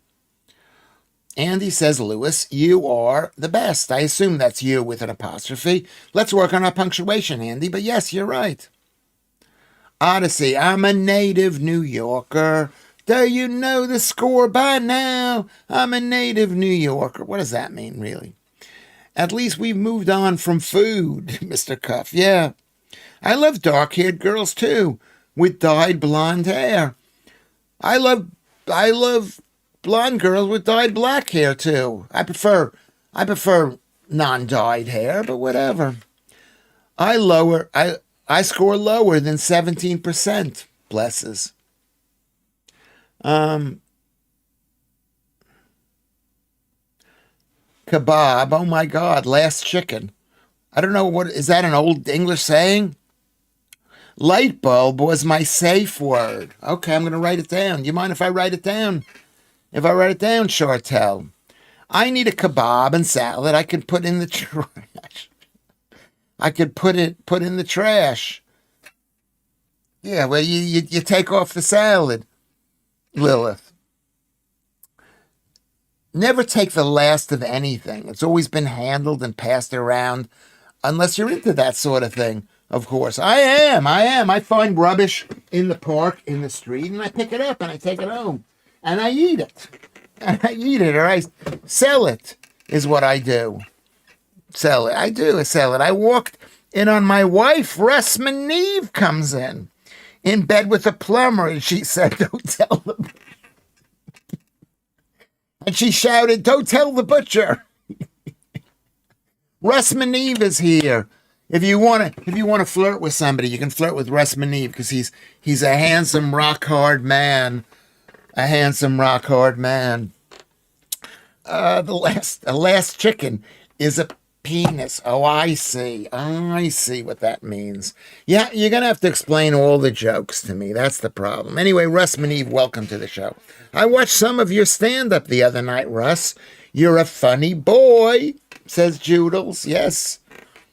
Speaker 1: Andy says, Lewis, you are the best. I assume that's you with an apostrophe. Let's work on our punctuation, Andy, but yes, you're right. Odyssey, I'm a native New Yorker. Do you know the score by now? I'm a native New Yorker. What does that mean, really? At least we've moved on from food, Mr. Cuff. Yeah. I love dark-haired girls, too, with dyed blonde hair. I love blonde girls with dyed black hair, too. I prefer non-dyed hair, but whatever. I score lower than 17%. Blesses. Kebab. Oh my God. Last chicken. I don't know is that an old English saying? Light bulb was my safe word. Okay, I'm going to write it down. You mind if I write it down? If I write it down, Chartel. I need a kebab and salad. I can put in the trash. I could put in the trash. Yeah, well, you take off the salad, Lilith. Never take the last of anything. It's always been handled and passed around, unless you're into that sort of thing. Of course, I am. I am. I find rubbish in the park, in the street, and I pick it up and I take it home, and I eat it, and I eat it, or I sell it. Is what I do. Sell it. I do sell it. I walked in on my wife. Russ Neve comes in bed with a plumber, and she said, "Don't tell them." And she shouted, "Don't tell the butcher." Russ Neve is here. If you want to flirt with somebody, you can flirt with Russ Neve because he's a handsome, rock hard man. A handsome, rock hard man. The last chicken is a penis. Oh, I see. I see what that means. Yeah, you're going to have to explain all the jokes to me. That's the problem. Anyway, Russ Neve, welcome to the show. I watched some of your stand-up the other night, Russ. You're a funny boy, says Joodles. Yes.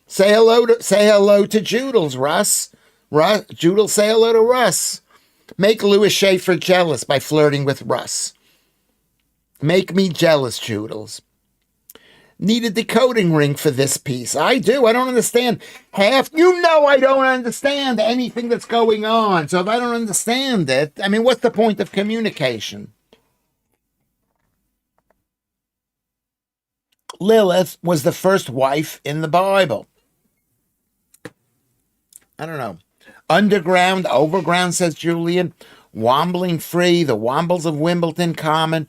Speaker 1: Say hello to Joodles, Russ. Joodles, say hello to Russ. Make Lewis Schaffer jealous by flirting with Russ. Make me jealous, Joodles. Need a decoding ring for this piece. I do. I don't understand half. You know I don't understand anything that's going on. So if I don't understand it, I mean, what's the point of communication? Lilith was the first wife in the Bible. I don't know. Underground, overground, says Julian. Wombling free, the wombles of Wimbledon common.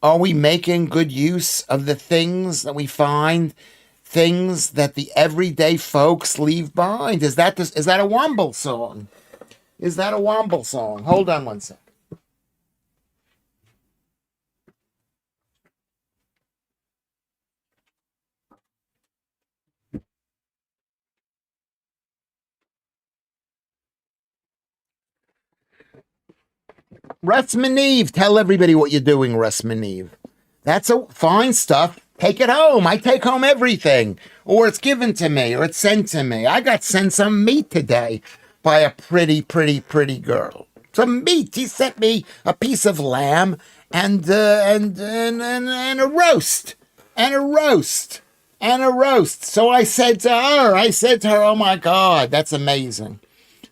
Speaker 1: Are we making good use of the things that we find, things that the everyday folks leave behind? Is that a Womble song? Is that a Womble song? Hold on one second. Russ Neve, tell everybody what you're doing, Russ Neve. That's a fine stuff. Take it home. I take home everything. Or it's given to me, or it's sent to me. I got sent some meat today by a pretty, pretty, pretty girl. Some meat. He sent me a piece of lamb and a roast. And a roast. And a roast. So I said to her, oh my God, that's amazing.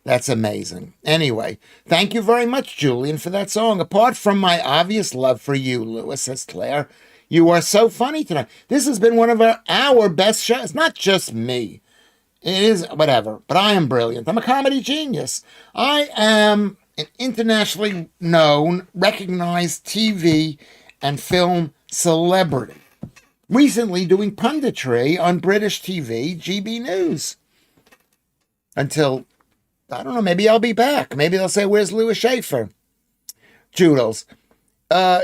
Speaker 1: That's amazing. Anyway, thank you very much, Julian, for that song. Apart from my obvious love for you, Lewis, says Claire, you are so funny tonight. This has been one of our best shows. It's not just me. It is whatever, but I am brilliant. I'm a comedy genius. I am an internationally known, recognized TV and film celebrity. Recently doing punditry on British TV, GB News. Until I don't know, maybe I'll be back. Maybe they'll say, where's Lewis Schaffer? Joodles.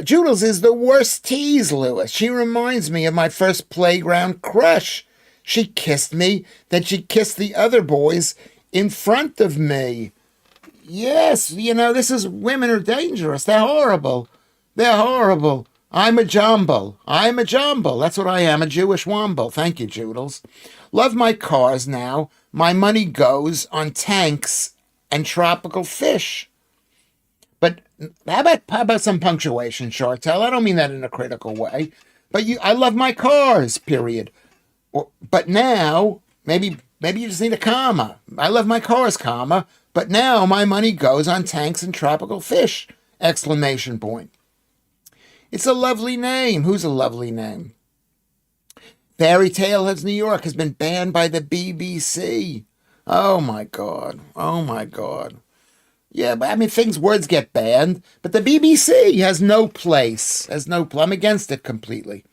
Speaker 1: Joodles is the worst tease, Lewis. She reminds me of my first playground crush. She kissed me, then she kissed the other boys in front of me. Yes, women are dangerous. They're horrible. They're horrible. I'm a jumble. That's what I am, a Jewish womble. Thank you, Joodles. Love my cars now. My money goes on tanks and tropical fish. But how about some punctuation, Chartel? I don't mean that in a critical way. But I love my cars, period. But now, maybe you just need a comma. I love my cars, comma. But now my money goes on tanks and tropical fish! Exclamation point. It's a lovely name. Who's a lovely name? Fairy Tale Heads New York has been banned by the BBC. Oh my God. Oh my God. Yeah, but I mean, words get banned, but the BBC has no place. I'm against it completely.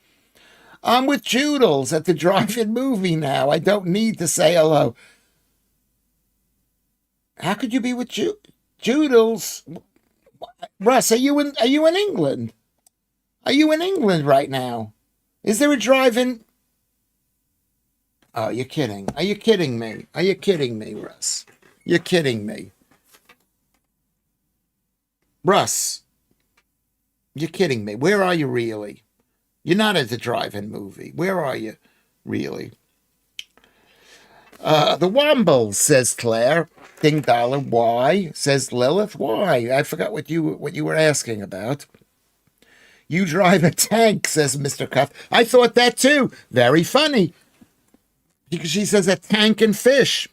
Speaker 1: I'm with Joodles at the drive-in movie now. I don't need to say hello. How could you be with Joodles? Russ, are you in England? Are you in England right now? Is there a drive-in? Oh, you're kidding. Are you kidding me? Russ? You're kidding me. Russ, you're kidding me. Where are you really? You're not at the drive-in movie. Where are you really? The Wombles, says Claire. Ding dollar. Why? Says Lilith. Why? I forgot what you were asking about. You drive a tank, says Mr. Cuff. I thought that too. Very funny. Because she says a tank and fish.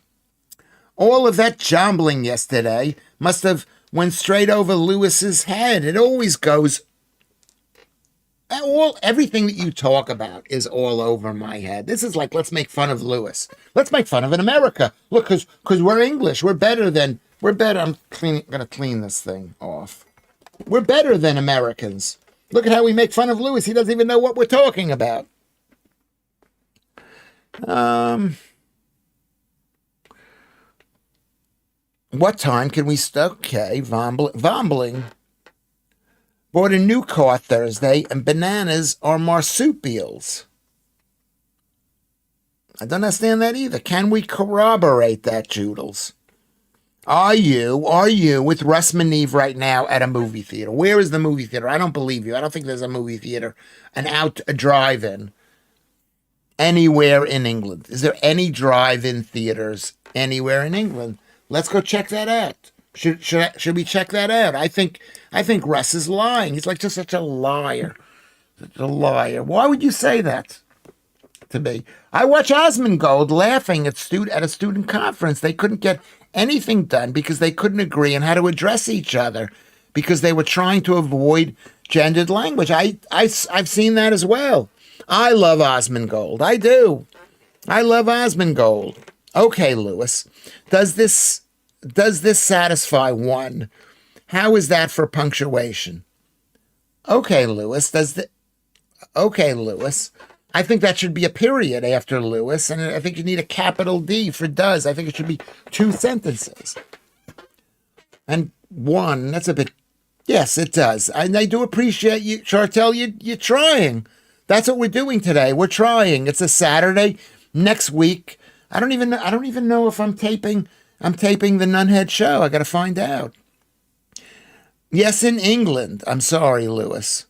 Speaker 1: All of that jumbling yesterday must have went straight over Lewis's head. It always goes. Everything that you talk about is all over my head. This is like, let's make fun of Lewis. Let's make fun of in America. Look, because we're English. We're better. I'm gonna clean this thing off. We're better than Americans. Look at how we make fun of Lewis. He doesn't even know what we're talking about. What time can we Okay, vombling. Bought a new car Thursday, and bananas are marsupials. I don't understand that either. Can we corroborate that, Joodles? Are you with Russ Maneve right now at a movie theater? Where is the movie theater? I don't believe you. I don't think there's a movie theater, a drive-in anywhere in England. Is there any drive-in theaters anywhere in England? Let's go check that out. Should we check that out? I think Russ is lying. He's like just such a liar. Such a liar. Why would you say that to me? I watch Osmongold laughing at a student conference. They couldn't get anything done because they couldn't agree on how to address each other because they were trying to avoid gendered language. I've seen that as well. I love Osmongold. I do. I love Osmongold. Okay, Lewis. Does this satisfy one? How is that for punctuation? Okay, Lewis. Okay, Lewis. I think that should be a period after Lewis, and I think you need a capital D for does. I think it should be 2 sentences. And one, that's a bit... Yes, it does. And I do appreciate you, Chartel, you're trying. That's what we're doing today. We're trying. It's a Saturday. Next week, I don't even know if I'm taping the Nunhead show. I got to find out. Yes, in England. I'm sorry, Lewis.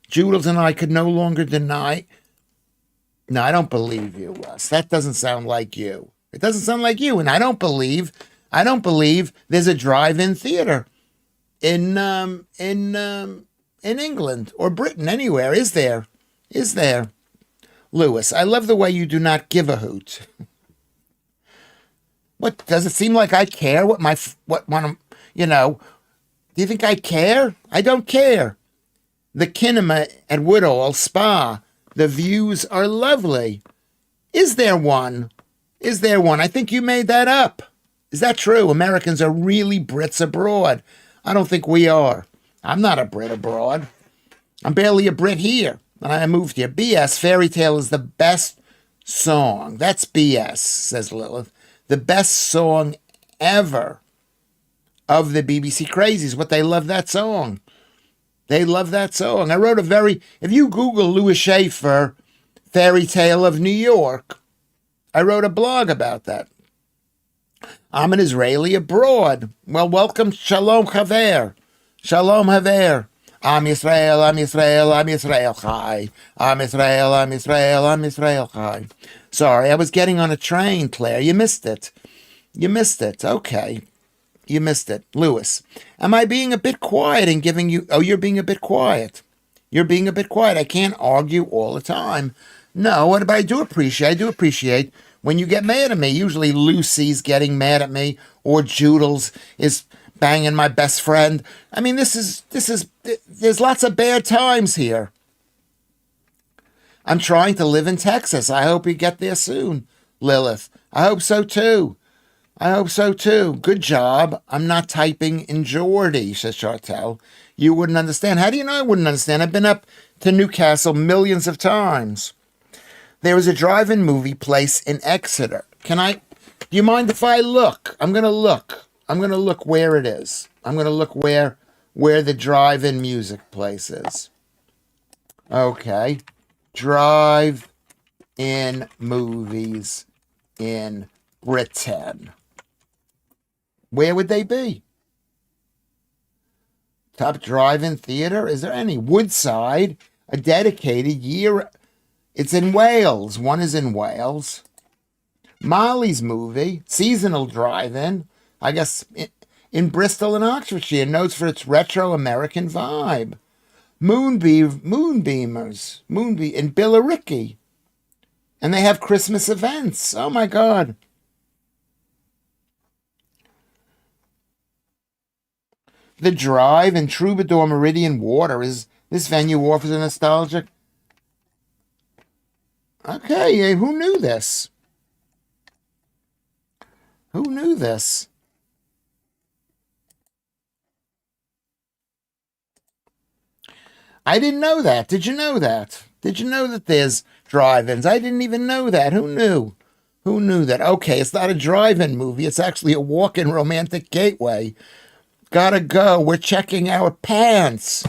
Speaker 1: Joodles and I could no longer deny. No, I don't believe you, Russ. That doesn't sound like you. It doesn't sound like you. And I don't believe there's a drive-in theater in England or Britain, anywhere. Is there? Is there? Lewis, I love the way you do not give a hoot. What, does it seem like I care do you think I care? I don't care. The kinema at Woodall Spa, the views are lovely. Is there one? Is there one? I think you made that up. Is that true? Americans are really Brits abroad. I don't think we are. I'm not a Brit abroad. I'm barely a Brit here. And I moved here. BS, Fairy Tale is the best song. That's BS, says Lilith. The best song ever of the BBC Crazies. But they love that song. They love that song. I wrote if you Google Lewis Schaffer, Fairy Tale of New York, I wrote a blog about that. I'm an Israeli abroad. Well, welcome. Shalom Haver. Shalom Haver. Am Yisrael, Am Yisrael, Am Yisrael Chai. Am Yisrael, Am Yisrael, Am Yisrael Chai. Sorry, I was getting on a train, Claire. You missed it. You missed it. Okay. You missed it. Lewis, am I being a bit quiet in giving you... Oh, you're being a bit quiet. You're being a bit quiet. I can't argue all the time. No, but I do appreciate when you get mad at me. Usually Lucy's getting mad at me, or Joodles is banging my best friend. I mean, there's lots of bad times here. I'm trying to live in Texas. I hope you get there soon, Lilith. I hope so too. Good job. I'm not typing in Geordie, says Chartel. You wouldn't understand. How do you know I wouldn't understand? I've been up to Newcastle millions of times. There is a drive-in movie place in Exeter. Do you mind if I look? I'm going to look. Where it is. I'm going to look where the drive-in music place is. Okay. Drive-in movies in Britain. Where would they be? Top drive-in theater? Is there any? Woodside, a dedicated year. It's in Wales. One is in Wales. Molly's movie, seasonal drive-in. I guess in Bristol and Oxfordshire, notes for its retro American vibe. Moonbeamers in Billericay. And they have Christmas events. Oh my God. The Drive in Troubadour Meridian Water is this venue offers a nostalgic. Okay, who knew this? Who knew this? I didn't know that. Did you know that? Did you know that there's drive-ins? I didn't even know that. Who knew? Who knew that? Okay, it's not a drive-in movie. It's actually a walk-in romantic gateway. Gotta go. We're checking our pants.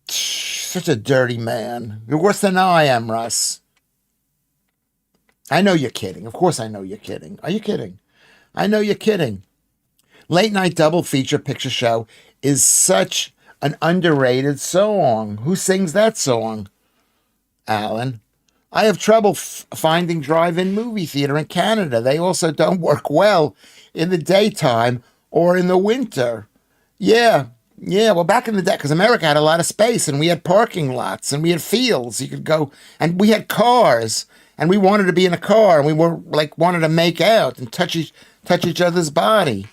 Speaker 1: Such a dirty man. You're worse than I am, Russ. I know you're kidding. Of course I know you're kidding. Are you kidding? I know you're kidding. Late Night Double Feature Picture Show is such an underrated song. Who sings that song? Alan. I have trouble finding drive-in movie theater in Canada. They also don't work well in the daytime or in the winter. Yeah. Well, back in the day, because America had a lot of space and we had parking lots and we had fields. You could go, and we had cars, and we wanted to be in a car, and we were like wanted to make out and touch each other's body.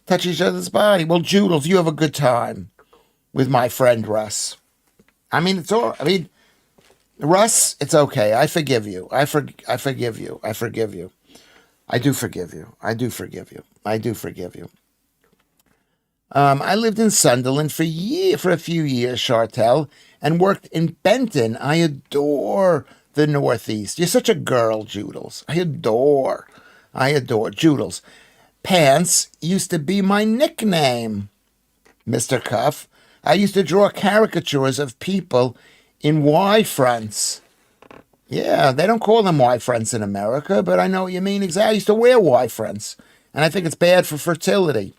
Speaker 1: Touch each other's body. Well, Joodles, you have a good time with my friend Russ. I mean, Russ, it's okay. I forgive you. I forgive you. I forgive you. I do forgive you. I do forgive you. I do forgive you. I lived in Sunderland for a few years, Chartel, and worked in Benton. I adore the Northeast. You're such a girl, Joodles. I adore Joodles. Pants used to be my nickname, Mr. Cuff. I used to draw caricatures of people in Y fronts. Yeah, they don't call them Y fronts in America, but I know what you mean exactly. I used to wear Y fronts, and I think it's bad for fertility.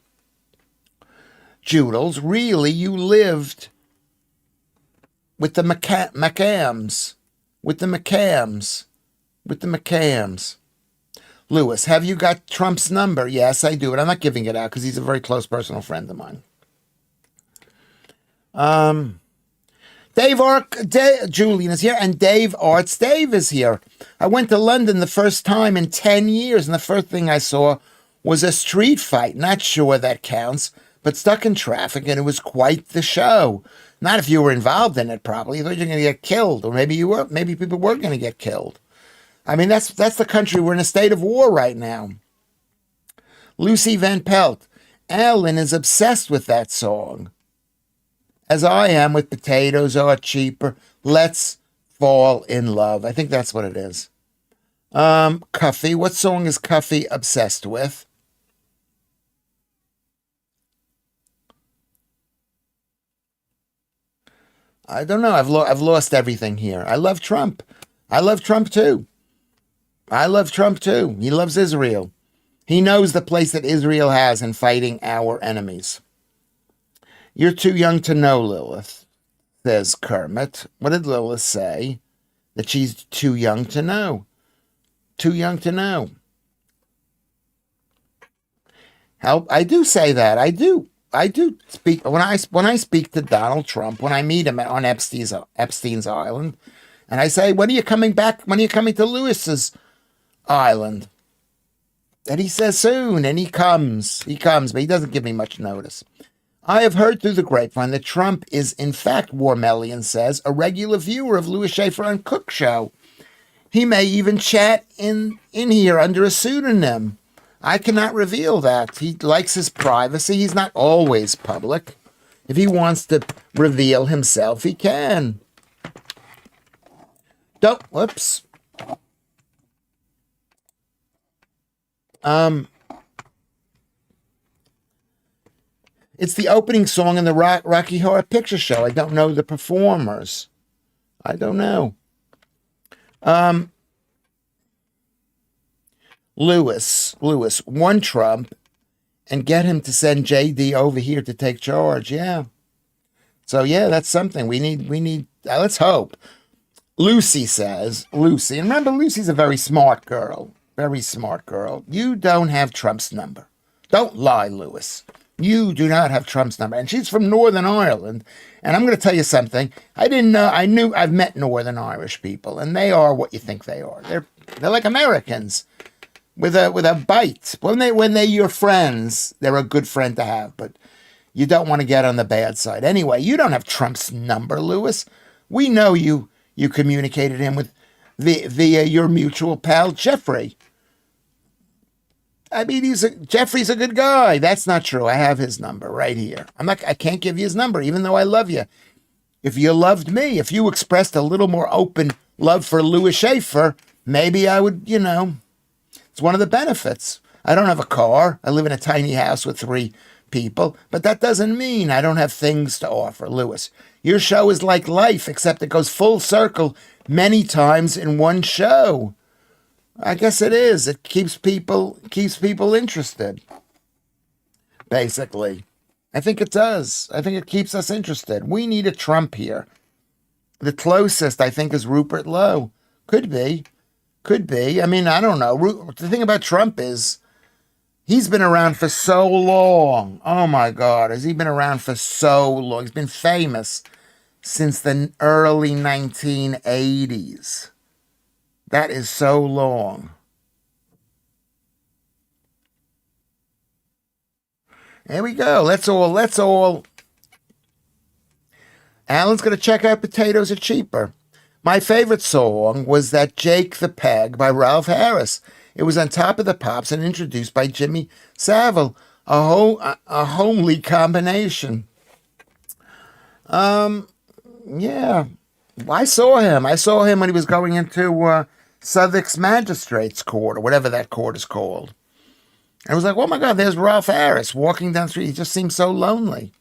Speaker 1: Joodles, really, you lived with the McCams. With the McCams. Lewis, have you got Trump's number? Yes, I do, but I'm not giving it out because he's a very close personal friend of mine. Julian is here, and Dave Arts Dave is here. I went to London the first time in 10 years, and the first thing I saw was a street fight. Not sure that counts, but stuck in traffic, and it was quite the show. Not if you were involved in it, probably. You thought you were going to get killed, or maybe you were. Maybe people were going to get killed. I mean, that's the country. We're in a state of war right now. Lucy Van Pelt. Alan is obsessed with that song. As I am with Potatoes Are Cheaper. Let's Fall in Love. I think that's what it is. Cuffy. What song is Cuffy obsessed with? I don't know. I've lost everything here. I love Trump. I love Trump too. He loves Israel. He knows the place that Israel has in fighting our enemies. You're too young to know, Lilith, says Kermit. What did Lilith say? That she's too young to know. Too young to know. How I do say that. I do speak when I speak to Donald Trump, when I meet him on Epstein's Island, and I say, when are you coming back? When are you coming to Lewis's Island? And he says soon, and he comes, but he doesn't give me much notice. I have heard through the grapevine that Trump is, in fact, Warmelian says, a regular viewer of Lewis Schaffer Uncooked show. He may even chat in here under a pseudonym. I cannot reveal that. He likes his privacy. He's not always public. If he wants to reveal himself, he can. Whoops. It's the opening song in the Rocky Horror Picture Show. I don't know the performers. I don't know. Lewis, one Trump, and get him to send JD over here to take charge. Yeah. So yeah, that's something we need. Let's hope. Lucy says, Lucy, and remember, Lucy's a very smart girl. Very smart girl. You don't have Trump's number. Don't lie, Lewis. You do not have Trump's number. And she's from Northern Ireland. And I'm going to tell you something. I didn't know. I've met Northern Irish people, and they are what you think they are. They're like Americans with a bite. When they're your friends, they're a good friend to have, but you don't want to get on the bad side. Anyway, you don't have Trump's number, Lewis. We know you communicated him with via your mutual pal, Jeffrey. I mean, Jeffrey's a good guy. That's not true. I have his number right here. I can't give you his number, even though I love you. If you loved me, if you expressed a little more open love for Lewis Schaffer, maybe I would, it's one of the benefits. I don't have a car. I live in a tiny house with 3 people, but that doesn't mean I don't have things to offer, Lewis. Your show is like life, except it goes full circle many times in one show. I guess it is. It keeps people interested. Basically. I think it does. I think it keeps us interested. We need a Trump here. The closest, I think, is Rupert Lowe. Could be. I mean, I don't know. The thing about Trump is he's been around for so long. Oh, my God. Has he been around for so long? He's been famous since the early 1980s. That is so long. There we go. Let's all. Alan's going to check out Potatoes Are Cheaper. My favorite song was that Jake the Peg by Ralph Harris. It was on Top of the Pops and introduced by Jimmy Savile. A homely combination. Yeah. I saw him when he was going into Southwark's Magistrates Court, or whatever that court is called. I was like, oh my God, there's Ralph Harris walking down the street. He just seems so lonely.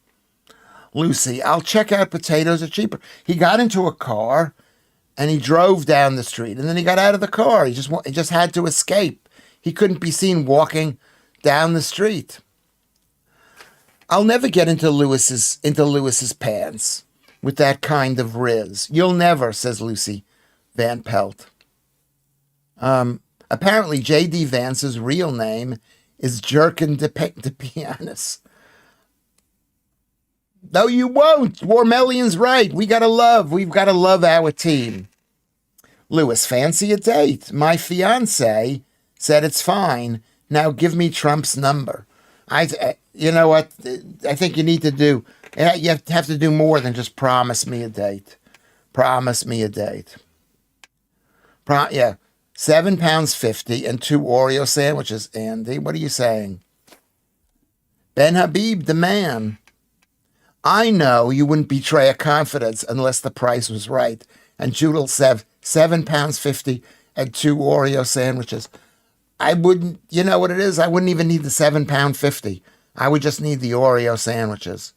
Speaker 1: Lucy, I'll check out Potatoes Are Cheaper. He got into a car and he drove down the street, and then he got out of the car. He just had to escape. He couldn't be seen walking down the street. I'll never get into Lewis's pants with that kind of riz. You'll never, says Lucy Van Pelt. Apparently, J.D. Vance's real name is Jerkin DePianis. No, you won't. Warmelian's right. We've got to love our team. Lewis, fancy a date. My fiance said it's fine. Now give me Trump's number. You know what? I think you need to do. You have to do more than just promise me a date. Promise me a date. Yeah. £7.50 and 2 Oreo sandwiches. Andy, what are you saying? Ben Habib, the man. I know you wouldn't betray a confidence unless the price was right. And Judel said £7.50 and 2 Oreo sandwiches. I wouldn't, you know what it is? I wouldn't even need the £7.50. I would just need the Oreo sandwiches.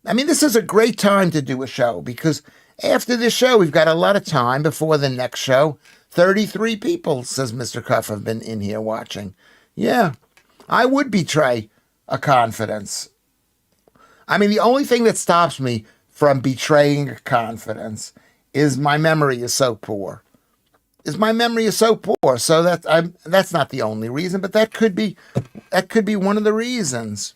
Speaker 1: I mean, this is a great time to do a show because after this show, we've got a lot of time before the next show. 33 people, says Mr. Cuff, have been in here watching. Yeah, I would betray a confidence. I mean, the only thing that stops me from betraying a confidence is my memory is so poor. So that's not the only reason, but that could be one of the reasons.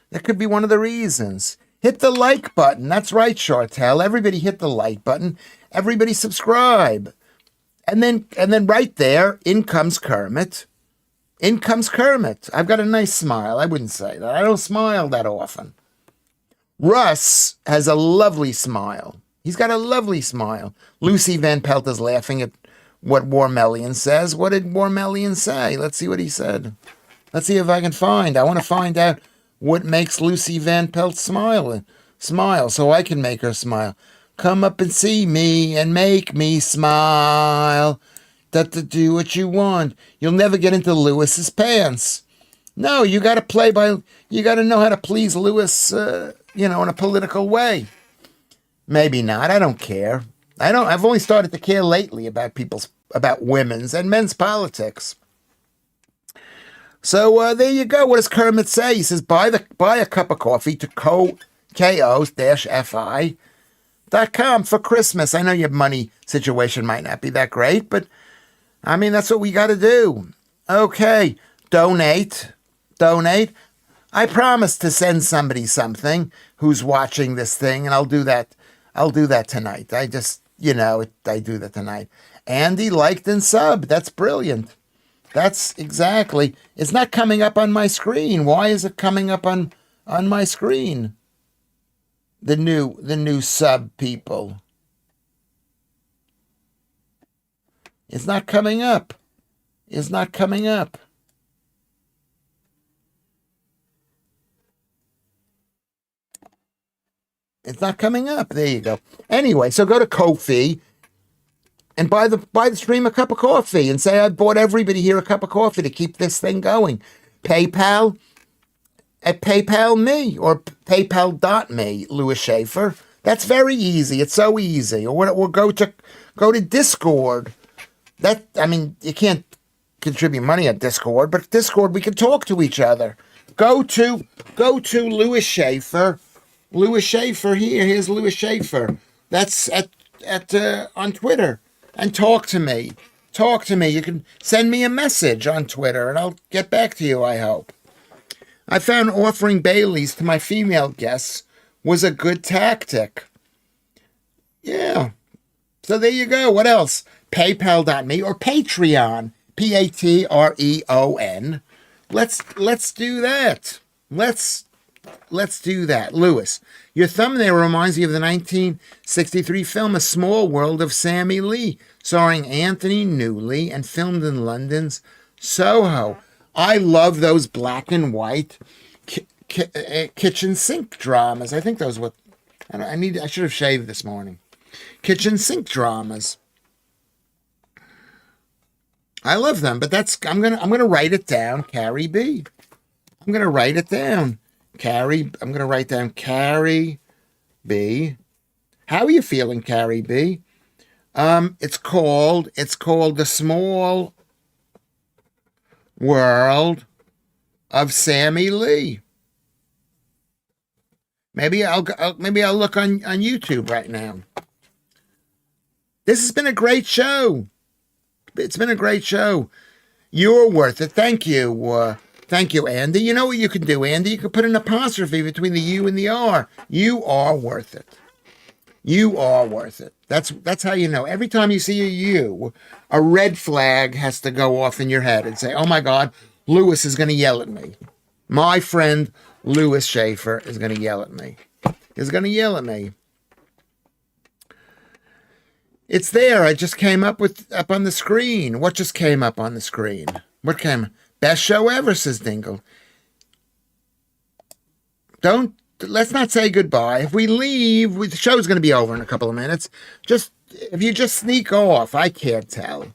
Speaker 1: That could be one of the reasons. Hit the like button. That's right, Chartel. Everybody hit the like button. Everybody subscribe. And then right there, in comes Kermit. In comes Kermit. I've got a nice smile. I wouldn't say that. I don't smile that often. Russ has a lovely smile. He's got a lovely smile. Lucy Van Pelt is laughing at what Warmelian says. What did Warmelian say? Let's see what he said. Let's see if I can find. I want to find out what makes Lucy Van Pelt smile so I can make her smile. Come up and see me and make me smile. To do what you want. You'll never get into Lewis's pants. No, you got to know how to please Lewis, in a political way. Maybe not. I don't care. I've only started to care lately about women's and men's politics. So there you go. What does Kermit say? He says, buy a cup of coffee to ko-fi.com for Christmas. I know your money situation might not be that great, but I mean, that's what we got to do. Okay. Donate. I promise to send somebody something who's watching this thing, and I'll do that. I'll do that tonight. I do that tonight. Andy liked and subbed. That's brilliant. That's exactly. It's not coming up on my screen. Why is it coming up on my screen? The new sub people. It's not coming up. It's not coming up. It's not coming up. There you go. Anyway, so go to Ko-fi and buy the stream a cup of coffee and say I bought everybody here a cup of coffee to keep this thing going. PayPal at PayPal me or PayPal.me, Lewis Schaffer. That's very easy. It's so easy. Or go to Discord. You can't contribute money at Discord, but Discord we can talk to each other. Go to Lewis Schaffer. Lewis Schaffer here. Here's Lewis Schaffer. That's on Twitter. And talk to me. You can send me a message on Twitter and I'll get back to you, I hope. I found offering Baileys to my female guests was a good tactic. Yeah. So there you go. What else? PayPal.me or Patreon. Patreon. Let's do that. Let's do that. Lewis, your thumbnail reminds me of the 1963 film A Small World of Sammy Lee, starring Anthony Newley and filmed in London's Soho. I love those black and white kitchen sink dramas. I think those were. I should have shaved this morning. Kitchen sink dramas. I love them, but I'm gonna write it down. Carrie B. I'm gonna write it down. I'm gonna write down Carrie B. How are you feeling, Carrie B? It's called The Small World of Sammy Lee. Maybe I'll look on YouTube right now. This has been a great show. It's been a great show. You're worth it. Thank you. Thank you, Andy. You know what you can do, Andy? You can put an apostrophe between the U and the R. You are worth it. You are worth it. That's how you know. Every time you see a U, a red flag has to go off in your head and say, oh my God, Lewis is going to yell at me. My friend Lewis Schaffer is going to yell at me. He's going to yell at me. It's there. I just came up on the screen. What just came up on the screen? What came? Best show ever, says Dingle. Let's not say goodbye. If we leave, the show's going to be over in a couple of minutes. If you just sneak off, I can't tell.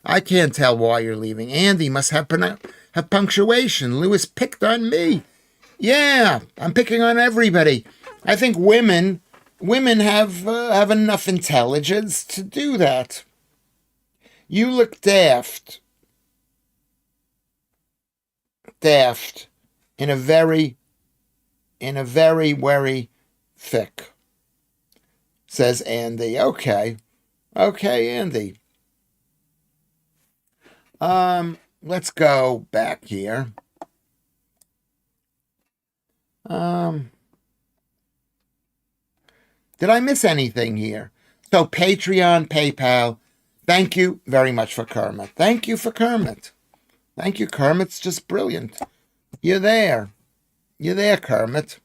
Speaker 1: I can't tell why you're leaving. Andy must have punctuation. Lewis picked on me. Yeah, I'm picking on everybody. I think women have enough intelligence to do that. You look daft. In a very thick, says Andy. Okay, Andy. Let's go back here. Did I miss anything here? So Patreon, PayPal. Thank you very much for Kermit. Thank you for Kermit. Thank you, Kermit's just brilliant. You're there. You're there, Kermit.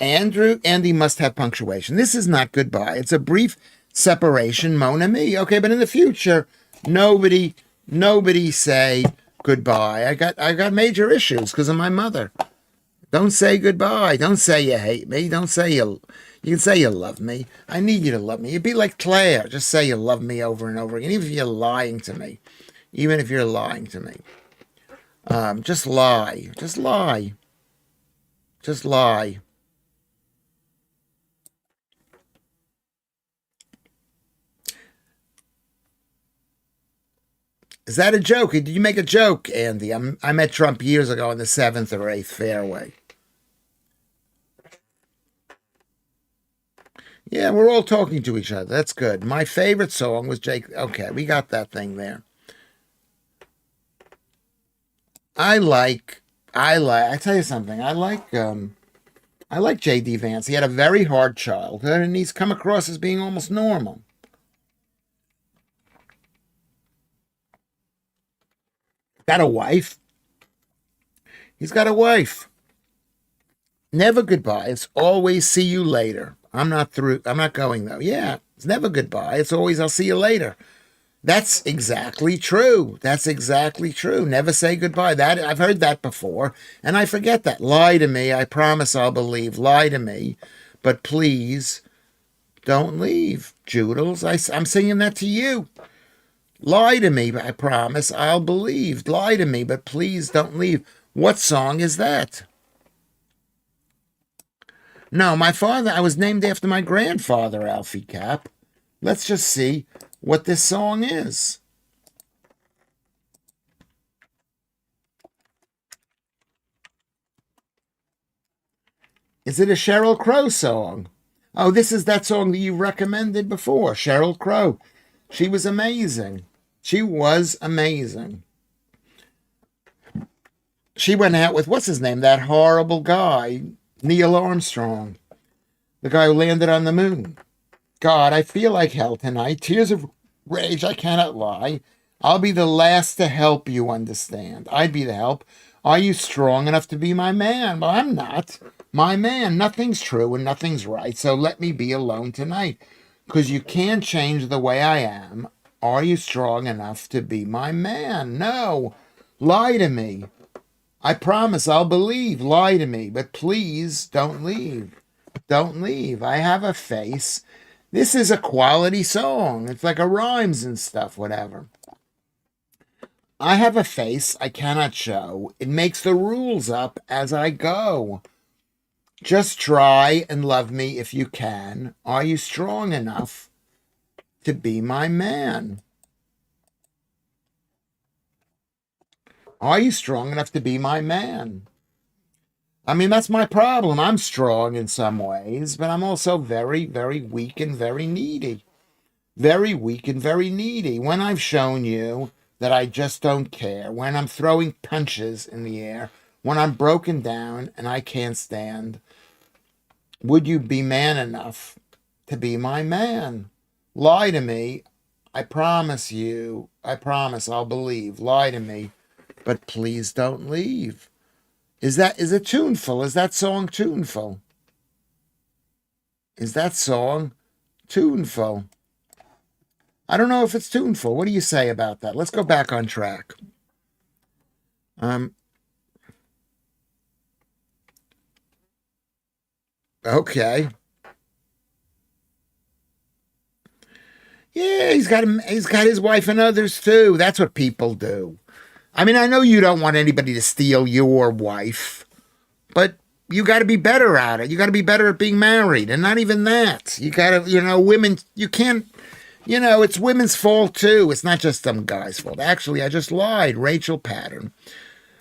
Speaker 1: Andy must have punctuation. This is not goodbye. It's a brief separation, mon ami. Okay, but in the future, nobody say goodbye. I got major issues because of my mother. Don't say goodbye. Don't say you hate me. Don't say you can say you love me. I need you to love me. You'd be like Claire. Just say you love me over and over again, even if you're lying to me. Even if you're lying to me. Just lie. Just lie. Just lie. Is that a joke? Did you make a joke, Andy? I met Trump years ago in the 7th or 8th fairway. Yeah, we're all talking to each other. That's good. My favorite song was Jake. Okay, we got that thing there. I tell you something. I like J.D. Vance. He had a very hard childhood, and he's come across as being almost normal. Got a wife. He's got a wife. Never goodbye. It's always see you later. I'm not through. I'm not going though. Yeah, it's never goodbye. It's always I'll see you later. That's exactly true. That's exactly true. Never say goodbye. That I've heard that before, and I forget that. Lie to me. I promise I'll believe. Lie to me, but please don't leave, Joodles. I'm singing that to you. Lie to me. I promise I'll believe. Lie to me, but please don't leave. What song is that? No, my father. I was named after my grandfather, Alfie Cap. Let's just see what this song is. Is it a Sheryl Crow song? Oh, this is that song that you recommended before, Sheryl Crow. She was amazing. She was amazing. She went out with, what's his name? That horrible guy, Neil Armstrong, the guy who landed on the moon. God, I feel like hell tonight. Tears of rage, I cannot lie. I'll be the last to help you understand. I'd be the help. Are you strong enough to be my man? Well, I'm not. My man, nothing's true and nothing's right, so let me be alone tonight. Because you can't change the way I am. Are you strong enough to be my man? No. Lie to me. I promise I'll believe. Lie to me, but please don't leave. Don't leave. I have a face. This is a quality song. It's like a rhymes and stuff, whatever. I have a face I cannot show. It makes the rules up as I go. Just try and love me if you can. Are you strong enough to be my man? Are you strong enough to be my man? I mean, that's my problem. I'm strong in some ways, but I'm also very, very weak and very needy. Very weak and very needy. When I've shown you that I just don't care, when I'm throwing punches in the air, when I'm broken down and I can't stand, would you be man enough to be my man? Lie to me. I promise you. I promise I'll believe. Lie to me. But please don't leave. Is it tuneful? Is that song tuneful? Is that song tuneful? I don't know if it's tuneful. What do you say about that? Let's go back on track. Okay. Yeah, he's got his wife and others too. That's what people do. I mean, I know you don't want anybody to steal your wife, but you got to be better at it. You got to be better at being married, and not even that. You got to, women. You can't. It's women's fault too. It's not just some guy's fault. Actually, I just lied. Rachel Pattern.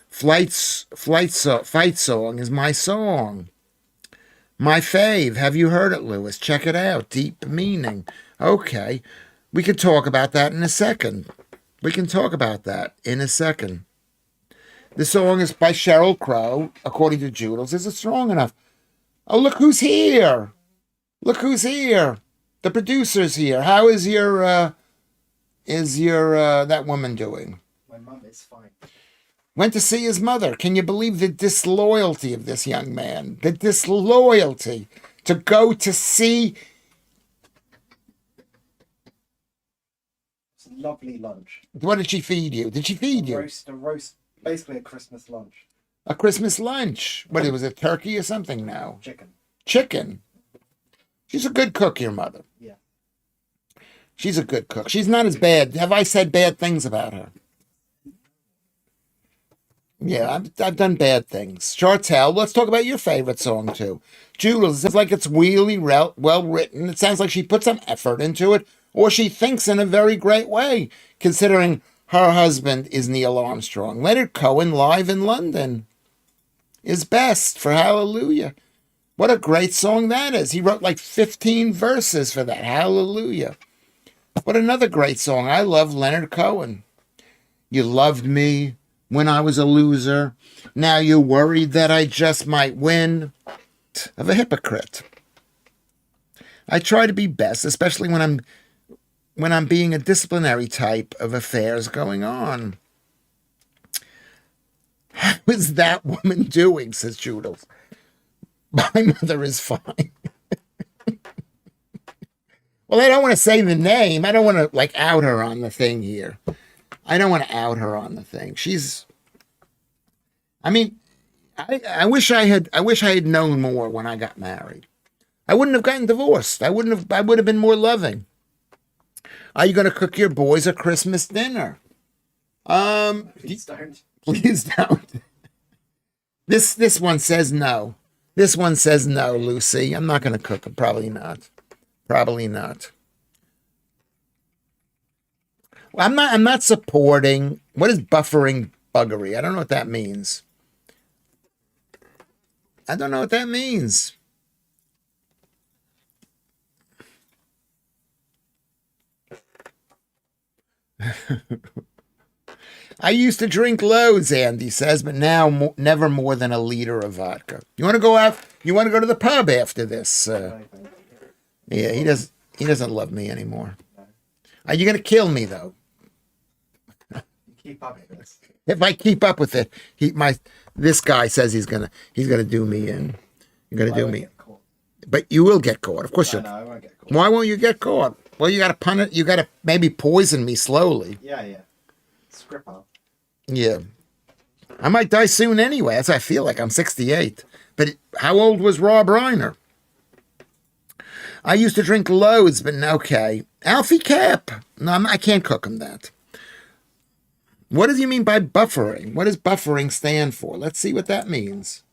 Speaker 1: Fight song is my song. My fave. Have you heard it, Lewis? Check it out. Deep meaning. Okay. We can talk about that in a second. We can talk about that in a second. The song is by Sheryl Crow, according to Joodles. Is it strong enough? Oh, look who's here. Look who's here. The producer's here. How is your that woman doing?
Speaker 2: My mum is fine.
Speaker 1: Went to see his mother. Can you believe the disloyalty of this young man? The disloyalty to go to see.
Speaker 2: It's a lovely lunch.
Speaker 1: What did she feed you? Did she feed you?
Speaker 2: A roast, basically a Christmas lunch.
Speaker 1: A Christmas lunch. What, was it turkey or something now?
Speaker 2: Chicken.
Speaker 1: Chicken. She's a good cook, your mother.
Speaker 2: Yeah.
Speaker 1: She's a good cook. She's not as bad. Have I said bad things about her? Yeah, I've done bad things. Chartel, let's talk about your favorite song, too. Jules, it's like it's really well written. It sounds like she put some effort into it, or she thinks in a very great way, considering Her husband is Neil Armstrong. Leonard Cohen, live in London, is best for Hallelujah. What a great song that is. He wrote like 15 verses for that. Hallelujah. What another great song. I love Leonard Cohen. You loved me when I was a loser. Now you're worried that I just might win. Of a hypocrite. I try to be best, especially when I'm being a disciplinary type of affairs going on. How is that woman doing, says Judith. My mother is fine. Well, I don't want to say the name. I don't want to like out her on the thing here. I don't want to out her on the thing. I wish I had known more when I got married. I wouldn't have gotten divorced. I would have been more loving. Are you going to cook your boys a Christmas dinner?
Speaker 2: Please don't.
Speaker 1: Please don't. This one says no. This one says no, Lucy. I'm not going to cook them. Probably not. Probably not. Well, I'm not supporting. What is buffering buggery? I don't know what that means. I don't know what that means. I used to drink loads, Andy says, but now never more than a liter of vodka. You want to go out? You want to go to the pub after this? Yeah, he doesn't love me anymore. Are you going to kill me though?
Speaker 2: Keep up with this.
Speaker 1: If I keep up with it, this guy says he's gonna do me in. You're gonna do me.
Speaker 2: Get caught.
Speaker 1: But you will get caught. Of course
Speaker 2: No,
Speaker 1: you'll.
Speaker 2: no, I won't get caught.
Speaker 1: Why won't you get caught? Well, you got to pun it. You got to maybe poison me slowly.
Speaker 2: Yeah. Skripal.
Speaker 1: Yeah. I might die soon anyway. That's what I feel like. I'm 68. But how old was Rob Reiner? I used to drink loads, but okay. Alfie Cap. No, I can't cook him that. What does he mean by buffering? What does buffering stand for? Let's see what that means.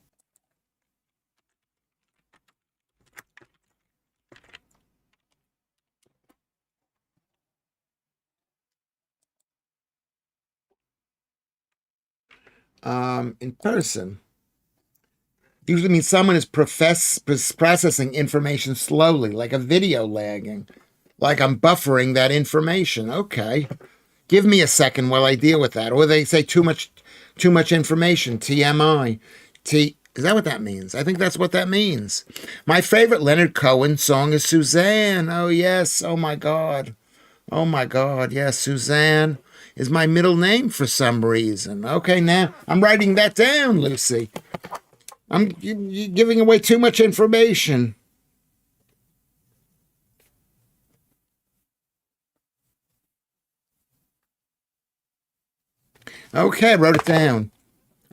Speaker 1: In person. Usually means someone is processing information slowly, like a video lagging. Like I'm buffering that information. Okay. Give me a second while I deal with that. Or they say too much information, TMI. Is that what that means? I think that's what that means. My favorite Leonard Cohen song is Suzanne. Oh, yes. Oh, my God. Oh, my God. Yes, Suzanne is my middle name for some reason. Okay, now I'm writing that down, Lucy. You're giving away too much information. Okay, I wrote it down.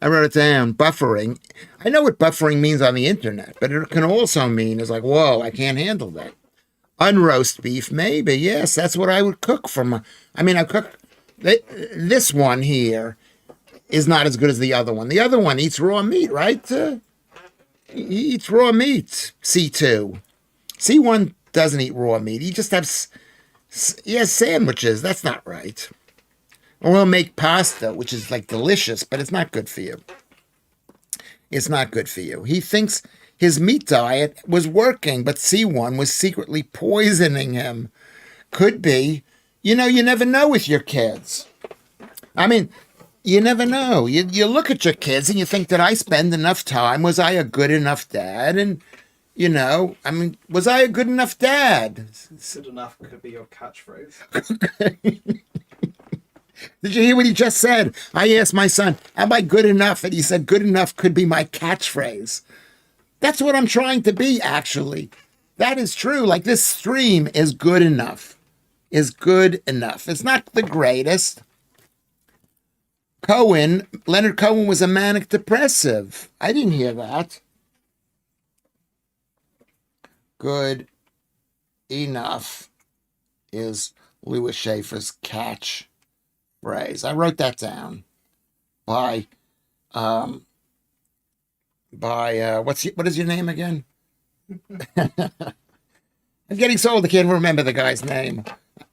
Speaker 1: Buffering. I know what buffering means on the internet, but it can also mean is like, whoa, I can't handle that. Unroast beef, maybe. Yes, that's what I would cook from. I cook. This one here is not as good as the other one. The other one eats raw meat, right? He eats raw meat. C2. C1 doesn't eat raw meat. He just has sandwiches. That's not right. Or he'll make pasta, which is like delicious, but it's not good for you. It's not good for you. He thinks his meat diet was working, but C1 was secretly poisoning him. Could be. You never know with your kids. You never know. You look at your kids and you think, did I spend enough time? Was I a good enough dad? And, was I a good enough dad?
Speaker 2: Good enough could be your catchphrase.
Speaker 1: Did you hear what he just said? I asked my son, am I good enough? And he said, good enough could be my catchphrase. That's what I'm trying to be, actually. That is true. Like this stream is good enough. It's not the greatest. Leonard Cohen was a manic depressive. I didn't hear that. Good enough is Lewis Schaffer's catch phrase. I wrote that down by what is your name again? I'm getting so old I can't remember the guy's name.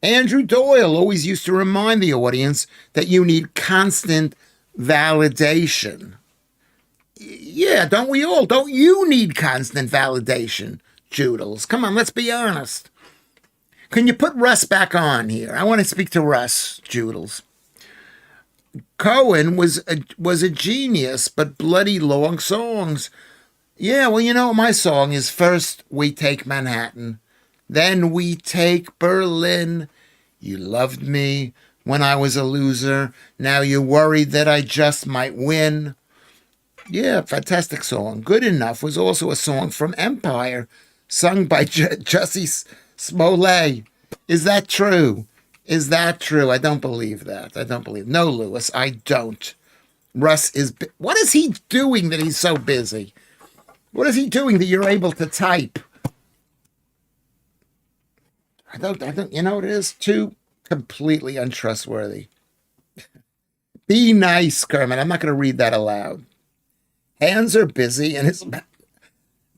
Speaker 1: Andrew Doyle always used to remind the audience that you need constant validation. Yeah, don't we all? Don't you need constant validation, Joodles? Come on, let's be honest. Can you put Russ back on here? I want to speak to Russ, Joodles. Cohen was a genius, but bloody long songs. Yeah, well, you know, my song is first we take Manhattan, then we take Berlin. You loved me when I was a loser. Now you're worried that I just might win. Yeah, fantastic song. Good Enough was also a song from Empire, sung by Jussie Smollett. Is that true? Is that true? I don't believe that. I don't believe. No, Lewis, I don't. Russ is. What is he doing that he's so busy? What is he doing that you're able to type? I don't. You know what it is? Too completely untrustworthy. Be nice, Kermit. I'm not going to read that aloud. Hands are busy and his.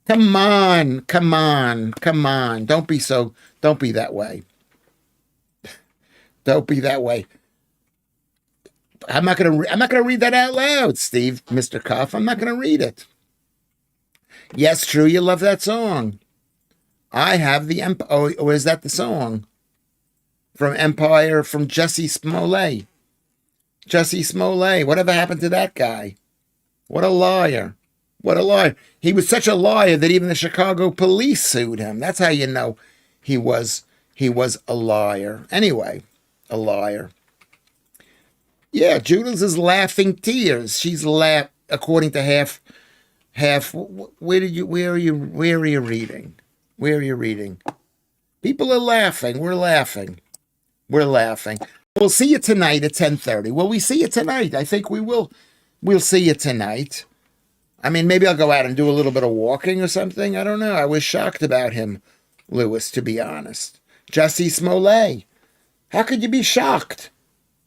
Speaker 1: Come on, come on, come on. Don't be that way. Don't be that way. I'm not gonna read that out loud, Steve, Mr. Cuff. I'm not gonna read it. Yes, true, you love that song. I have the Empire. Oh, or is that the song? From Empire, from Jussie Smollett. Jussie Smollett. Whatever happened to that guy? What a liar. What a liar. He was such a liar that even the Chicago police sued him. That's how you know he was a liar. Anyway, a liar. Yeah, Judith is laughing tears. She's according to half. Where are you reading? Where are you reading? People are laughing. We're laughing. We're laughing. We'll see you tonight at 10:30. Will we see you tonight? I think we will. We'll see you tonight. I mean, maybe I'll go out and do a little bit of walking or something. I don't know. I was shocked about him, Lewis, to be honest. Jussie Smollett. How could you be shocked?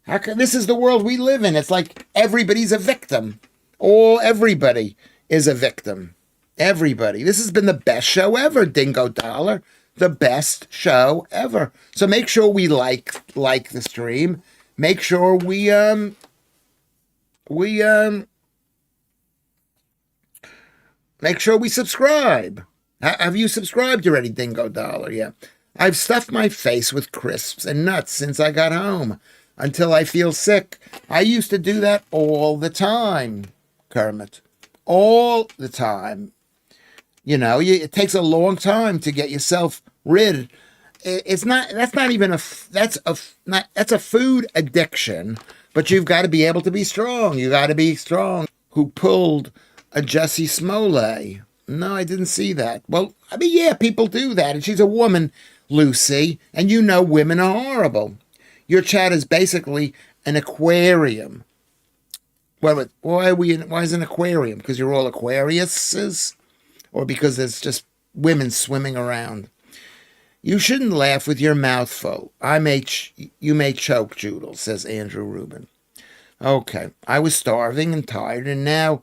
Speaker 1: This is the world we live in. It's like everybody's a victim. Everybody is a victim. Everybody. This has been the best show ever, Dingo Dollar. The best show ever. So make sure we like the stream. Make sure we make sure we subscribe. Have you subscribed already, Dingo Dollar? Yeah. I've stuffed my face with crisps and nuts since I got home until I feel sick. I used to do that all the time, Kermit. All the time. You know, it takes a long time to get yourself rid. That's a food addiction, but you've got to be able to be strong. You got to be strong. Who pulled a Jussie Smollett? No, I didn't see that. Well, I mean, yeah, people do that. And she's a woman, Lucy, and you know women are horrible. Your chat is basically an aquarium. Well, why is it an aquarium? Because you're all Aquariuses? Or because there's just women swimming around? You shouldn't laugh with your mouth full. You may choke, Joodle, says Andrew Rubin. Okay, I was starving and tired, and now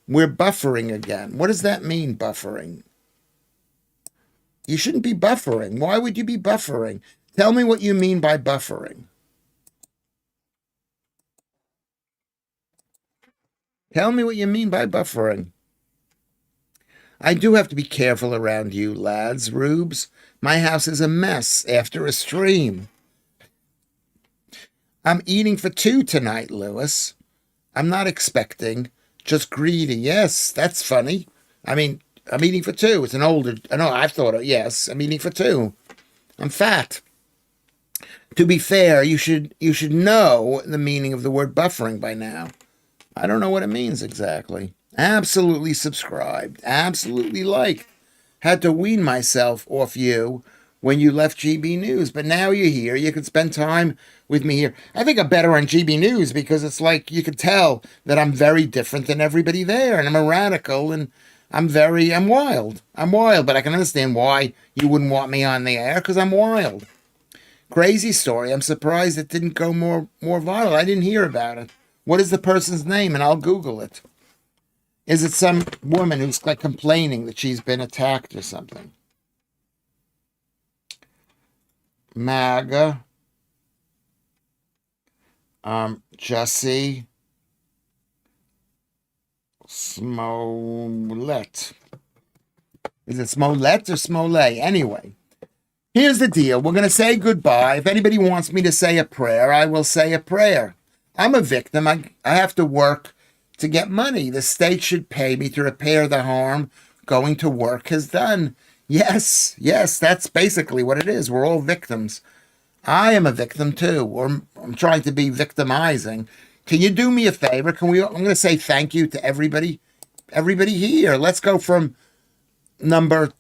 Speaker 1: we're buffering again. What does that mean, buffering? You shouldn't be buffering. Why would you be buffering? Tell me what you mean by buffering. Tell me what you mean by buffering. I do have to be careful around you, lads, Rubes. My house is a mess after a stream. I'm eating for two tonight, Lewis. I'm not expecting, just greedy. Yes, that's funny. I mean, I'm eating for two. It's an older, no, I've thought of, yes, I'm eating for two. I'm fat. To be fair, you should know the meaning of the word buffering by now. I don't know what it means exactly. Absolutely subscribed. Absolutely liked. Had to wean myself off you when you left GB News, but now you're here. You can spend time with me here. I think I'm better on GB News because it's like you could tell that I'm very different than everybody there, and I'm a radical, and I'm wild. I'm wild, but I can understand why you wouldn't want me on the air because I'm wild. Crazy story. I'm surprised it didn't go more viral. I didn't hear about it. What is the person's name? And I'll Google it. Is it some woman who's like complaining that she's been attacked or something? MAGA Jesse Smollett. Is it Smollett or Smollett? Anyway, here's the deal. We're going to say goodbye. If anybody wants me to say a prayer, I will say a prayer. I'm a victim. I have to work to get money. The state should pay me to repair the harm going to work has done. Yes, that's basically what it is. We're all victims. I am a victim too, or I'm trying to be victimizing. Can you do me a favor? I'm going to say thank you to everybody here. Let's go from number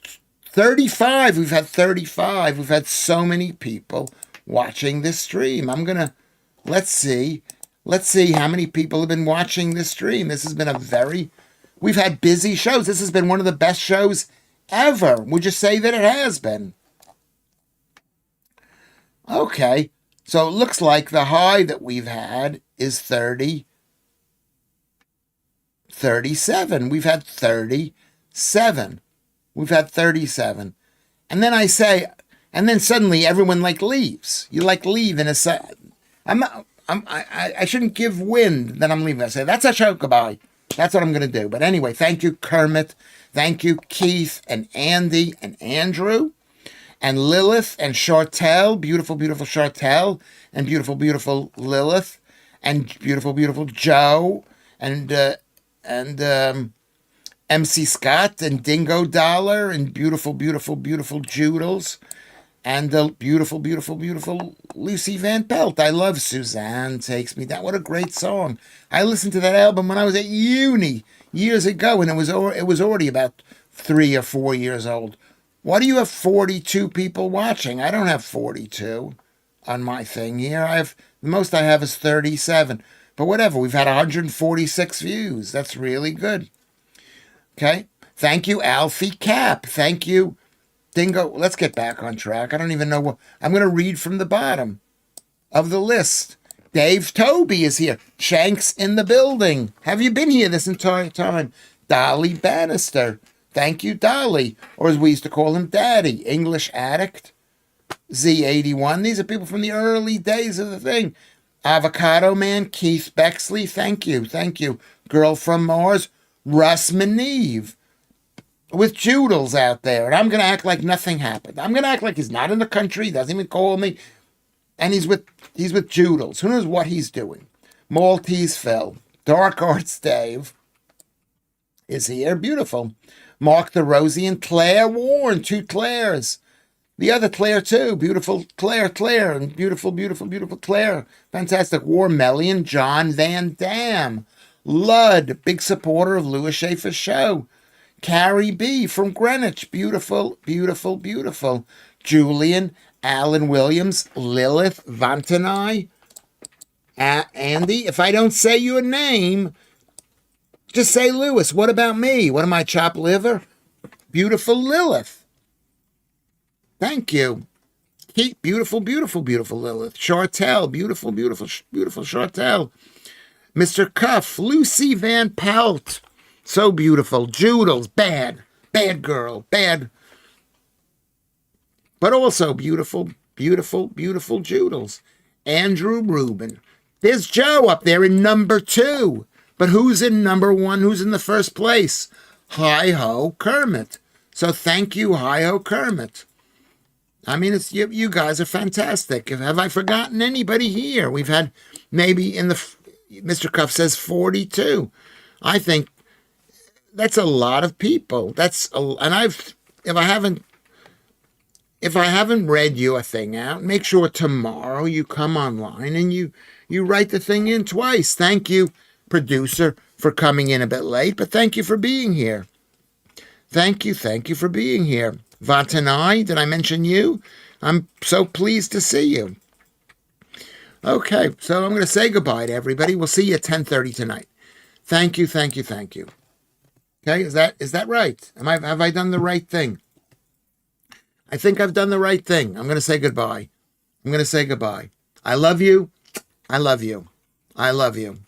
Speaker 1: 35. We've had 35. We've had so many people watching this stream. Let's see how many people have been watching this stream. We've had busy shows. This has been one of the best shows ever. Would you say that it has been? Okay, so it looks like the high that we've had is 37. We've had 37. We've had 37. And then suddenly everyone leaves. You leave in a second. I shouldn't give wind that I'm leaving. I say, that's a show, goodbye. That's what I'm going to do. But anyway, thank you, Kermit. Thank you, Keith and Andy and Andrew. And Lilith and Chartel, beautiful, beautiful Chartel, and beautiful, beautiful Lilith, and beautiful, beautiful Joe, and MC Scott, and Dingo Dollar, and beautiful, beautiful, beautiful Joodles, and the beautiful, beautiful, beautiful Lucy Van Pelt. I love Suzanne Takes Me Down. What a great song. I listened to that album when I was at uni years ago, and it was already about 3 or 4 years old. Why do you have 42 people watching? I don't have 42 on my thing here. The most I have is 37. But whatever, we've had 146 views. That's really good. Okay. Thank you, Alfie Cap. Thank you, Dingo. Let's get back on track. I don't even know what. I'm going to read from the bottom of the list. Dave Toby is here. Shanks in the building. Have you been here this entire time? Dolly Bannister. Thank you, Dolly, or as we used to call him, Daddy. English Addict, Z81. These are people from the early days of the thing. Avocado Man, Keith Bexley. Thank you. Girl from Mars, Russ Maneve, with Joodles out there. And I'm going to act like nothing happened. I'm going to act like he's not in the country, doesn't even call me. And he's with Joodles. Who knows what he's doing? Maltese Phil, Dark Arts Dave is here. Beautiful. Mark the Rosie and Claire Warren, 2 Claires. The other Claire, too. Beautiful Claire, and beautiful, beautiful, beautiful Claire. Fantastic. Warmellian, John Van Dam. Ludd, big supporter of Lewis Schaffer's show. Carrie B. from Greenwich. Beautiful, beautiful, beautiful. Julian, Alan Williams, Lilith, Vantanai. Andy, if I don't say your name, just say Lewis. What about me? What am I, chopped liver? Beautiful Lilith. Thank you. Keep beautiful, beautiful, beautiful Lilith. Chartel, beautiful, beautiful, beautiful Chartel. Mr. Cuff, Lucy Van Pelt. So beautiful. Joodles, bad girl, bad. But also beautiful, beautiful, beautiful Joodles. Andrew Rubin. There's Joe up there in number 2. But who's in number 1? Who's in the first place? Hi-Ho Kermit. So thank you, Hi-Ho Kermit. I mean, it's you guys are fantastic. Have I forgotten anybody here? We've had maybe Mr. Cuff says 42. I think that's a lot of people. If I haven't read your thing out, make sure tomorrow you come online and you write the thing in twice. Thank you, producer, for coming in a bit late, but thank you for being here. Thank you for being here. Vatanai, did I mention you? I'm so pleased to see you. Okay, so I'm going to say goodbye to everybody. We'll see you at 10:30 tonight. Thank you. Okay, is that right? Have I done the right thing? I think I've done the right thing. I'm going to say goodbye. I love you. I love you. I love you.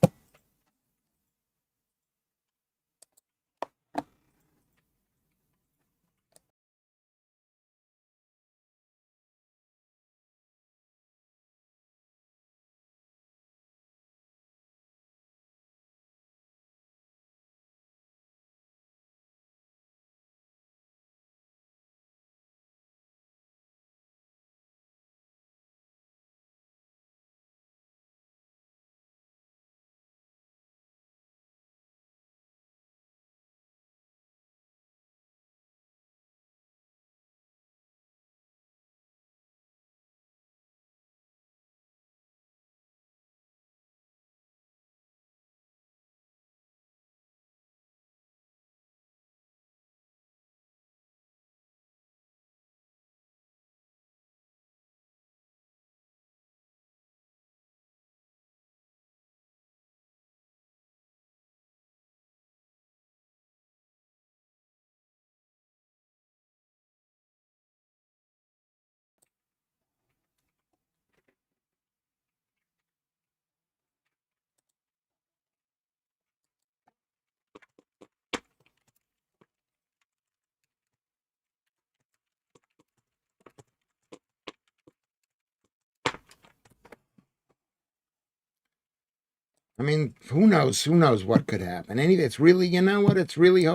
Speaker 1: I mean, who knows? Who knows what could happen? It's really, you know what? It's really